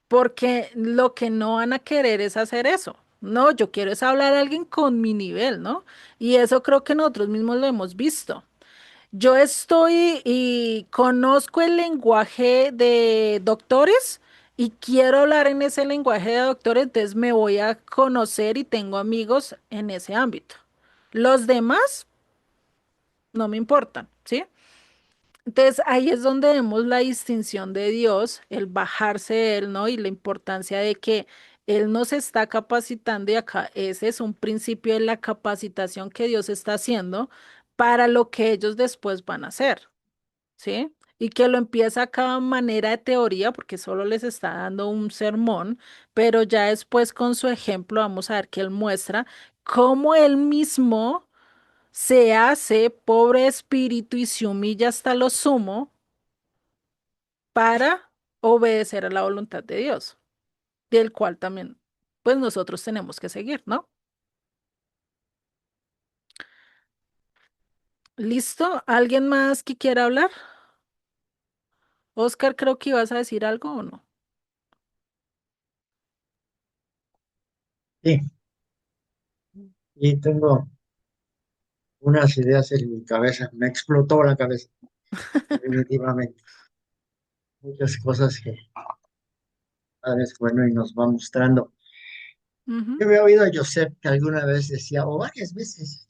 Porque lo que no van a querer es hacer eso. No, yo quiero es hablar a alguien con mi nivel, ¿no? Y eso creo que nosotros mismos lo hemos visto. Yo estoy y conozco el lenguaje de doctores y quiero hablar en ese lenguaje de doctores, entonces me voy a conocer y tengo amigos en ese ámbito. Los demás no me importan, ¿sí? Entonces ahí es donde vemos la distinción de Dios, el bajarse de Él, ¿no? Y la importancia de que Él nos está capacitando y acá ese es un principio de la capacitación que Dios está haciendo para lo que ellos después van a hacer, ¿sí? Y que lo empieza a cada manera de teoría, porque solo les está dando un sermón, pero ya después con su ejemplo vamos a ver que Él muestra cómo Él mismo se hace pobre de espíritu y se humilla hasta lo sumo para obedecer a la voluntad de Dios, del cual también, pues nosotros tenemos que seguir, ¿no? ¿Listo? ¿Alguien más que quiera hablar? Oscar, creo que ibas a decir algo o no. Sí, y tengo unas ideas en mi cabeza, me explotó la cabeza, definitivamente. Muchas cosas que Padre es bueno y nos va mostrando. Ujú, Yo había oído a Joseph que alguna vez decía, o varias veces,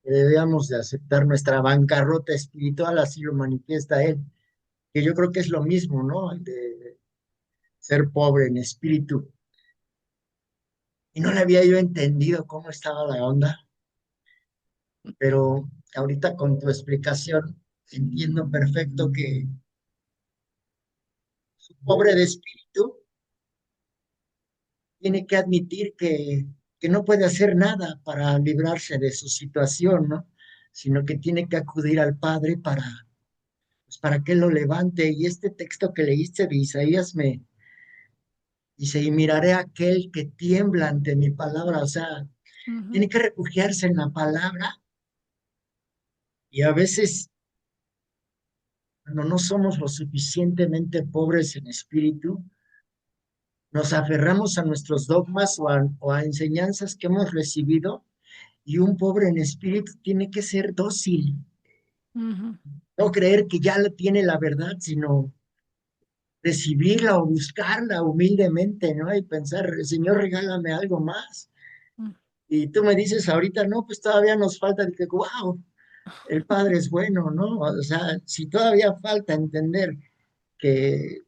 que debíamos de aceptar nuestra bancarrota espiritual, así lo manifiesta él, que yo creo que es lo mismo, ¿no? De ser pobre en espíritu. Y no le había yo entendido cómo estaba la onda, pero ahorita con tu explicación entiendo perfecto que pobre de espíritu tiene que admitir que no puede hacer nada para librarse de su situación, ¿no? Sino que tiene que acudir al Padre pues, para que lo levante. Y este texto que leíste de Isaías me dice, y miraré a aquel que tiembla ante mi palabra, o sea, ujú, tiene que refugiarse en la palabra y a veces cuando no somos lo suficientemente pobres en espíritu, nos aferramos a nuestros dogmas o a enseñanzas que hemos recibido y un pobre en espíritu tiene que ser dócil, ujú, no creer que ya tiene la verdad, sino recibirla o buscarla humildemente, ¿no? Y pensar, Señor, regálame algo más. ujú, Y tú me dices ahorita, no, pues todavía nos falta, de que, wow, el Padre es bueno, ¿no? O sea, si todavía falta entender que,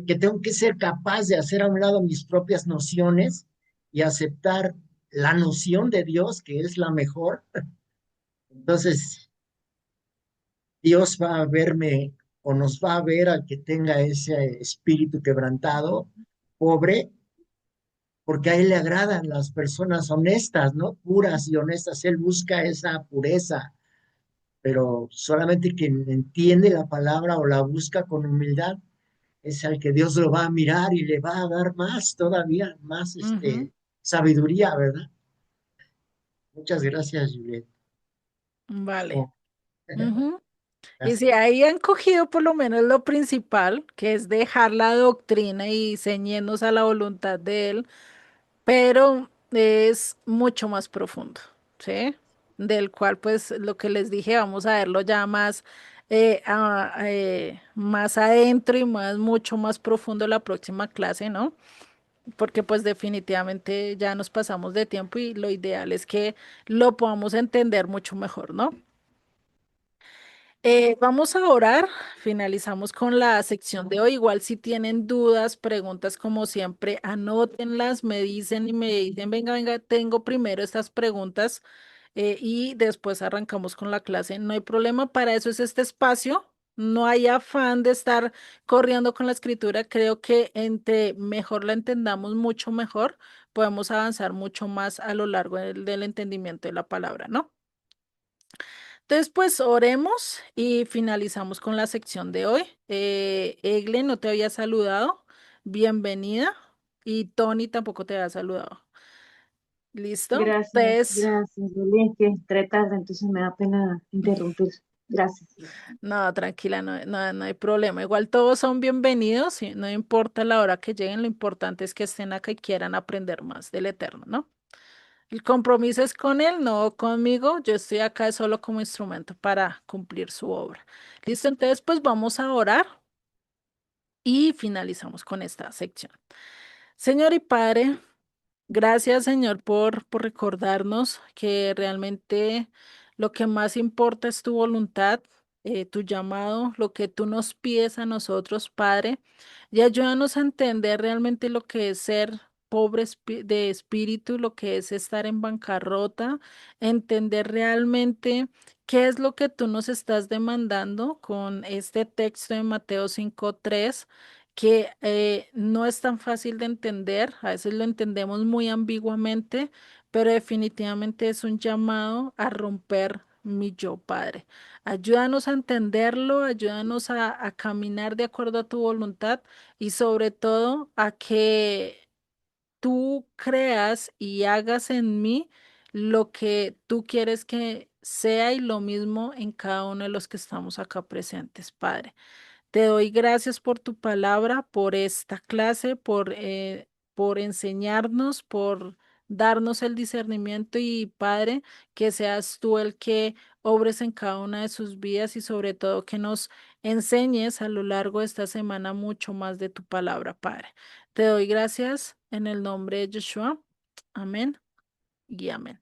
que tengo que ser capaz de hacer a un lado mis propias nociones y aceptar la noción de Dios, que es la mejor, entonces Dios va a verme o nos va a ver al que tenga ese espíritu quebrantado, pobre, porque a Él le agradan las personas honestas, ¿no? Puras y honestas. Él busca esa pureza, pero solamente quien entiende la palabra o la busca con humildad es al que Dios lo va a mirar y le va a dar más, todavía más, ujú. sabiduría, ¿verdad? Muchas gracias, Juliet. Vale. Oh, Ujú. Y si gracias. ahí han cogido por lo menos lo principal, que es dejar la doctrina y ceñirnos a la voluntad de Él, pero es mucho más profundo, ¿sí? Del cual, pues, lo que les dije, vamos a verlo ya más, más adentro y más, mucho más profundo la próxima clase, ¿no? Porque, pues, definitivamente ya nos pasamos de tiempo y lo ideal es que lo podamos entender mucho mejor, ¿no? Vamos a orar, finalizamos con la sección de hoy. Igual si tienen dudas, preguntas, como siempre, anótenlas, me dicen y me dicen, venga, venga, tengo primero estas preguntas y después arrancamos con la clase. No hay problema, para eso es este espacio. No hay afán de estar corriendo con la escritura. Creo que entre mejor la entendamos, mucho mejor, podemos avanzar mucho más a lo largo del entendimiento de la palabra, ¿no? Entonces, pues oremos y finalizamos con la sección de hoy. Egle, no te había saludado. Bienvenida. Y Tony tampoco te había saludado. ¿Listo? Gracias, Entonces, gracias, Lili. Es que entré tarde, entonces me da pena interrumpir. Gracias. no, tranquila, no hay problema. Igual todos son bienvenidos y no importa la hora que lleguen, lo importante es que estén acá y quieran aprender más del Eterno, ¿no? El compromiso es con él, no conmigo. Yo estoy acá solo como instrumento para cumplir su obra. ¿Listo? Entonces, pues vamos a orar y finalizamos con esta sección. Señor y Padre, gracias, Señor, por recordarnos que realmente lo que más importa es tu voluntad, tu llamado, lo que tú nos pides a nosotros, Padre, y ayúdanos a entender realmente lo que es ser pobre de espíritu, lo que es estar en bancarrota, entender realmente qué es lo que tú nos estás demandando con este texto de Mateo 5:3, que no es tan fácil de entender, a veces lo entendemos muy ambiguamente, pero definitivamente es un llamado a romper mi yo, Padre. Ayúdanos a entenderlo, ayúdanos a caminar de acuerdo a tu voluntad y sobre todo a que tú creas y hagas en mí lo que tú quieres que sea y lo mismo en cada uno de los que estamos acá presentes, Padre. Te doy gracias por tu palabra, por esta clase, por enseñarnos, por darnos el discernimiento y Padre, que seas tú el que obres en cada una de sus vidas y sobre todo que nos enseñes a lo largo de esta semana mucho más de tu palabra, Padre. Te doy gracias en el nombre de Yeshua. Amén y amén.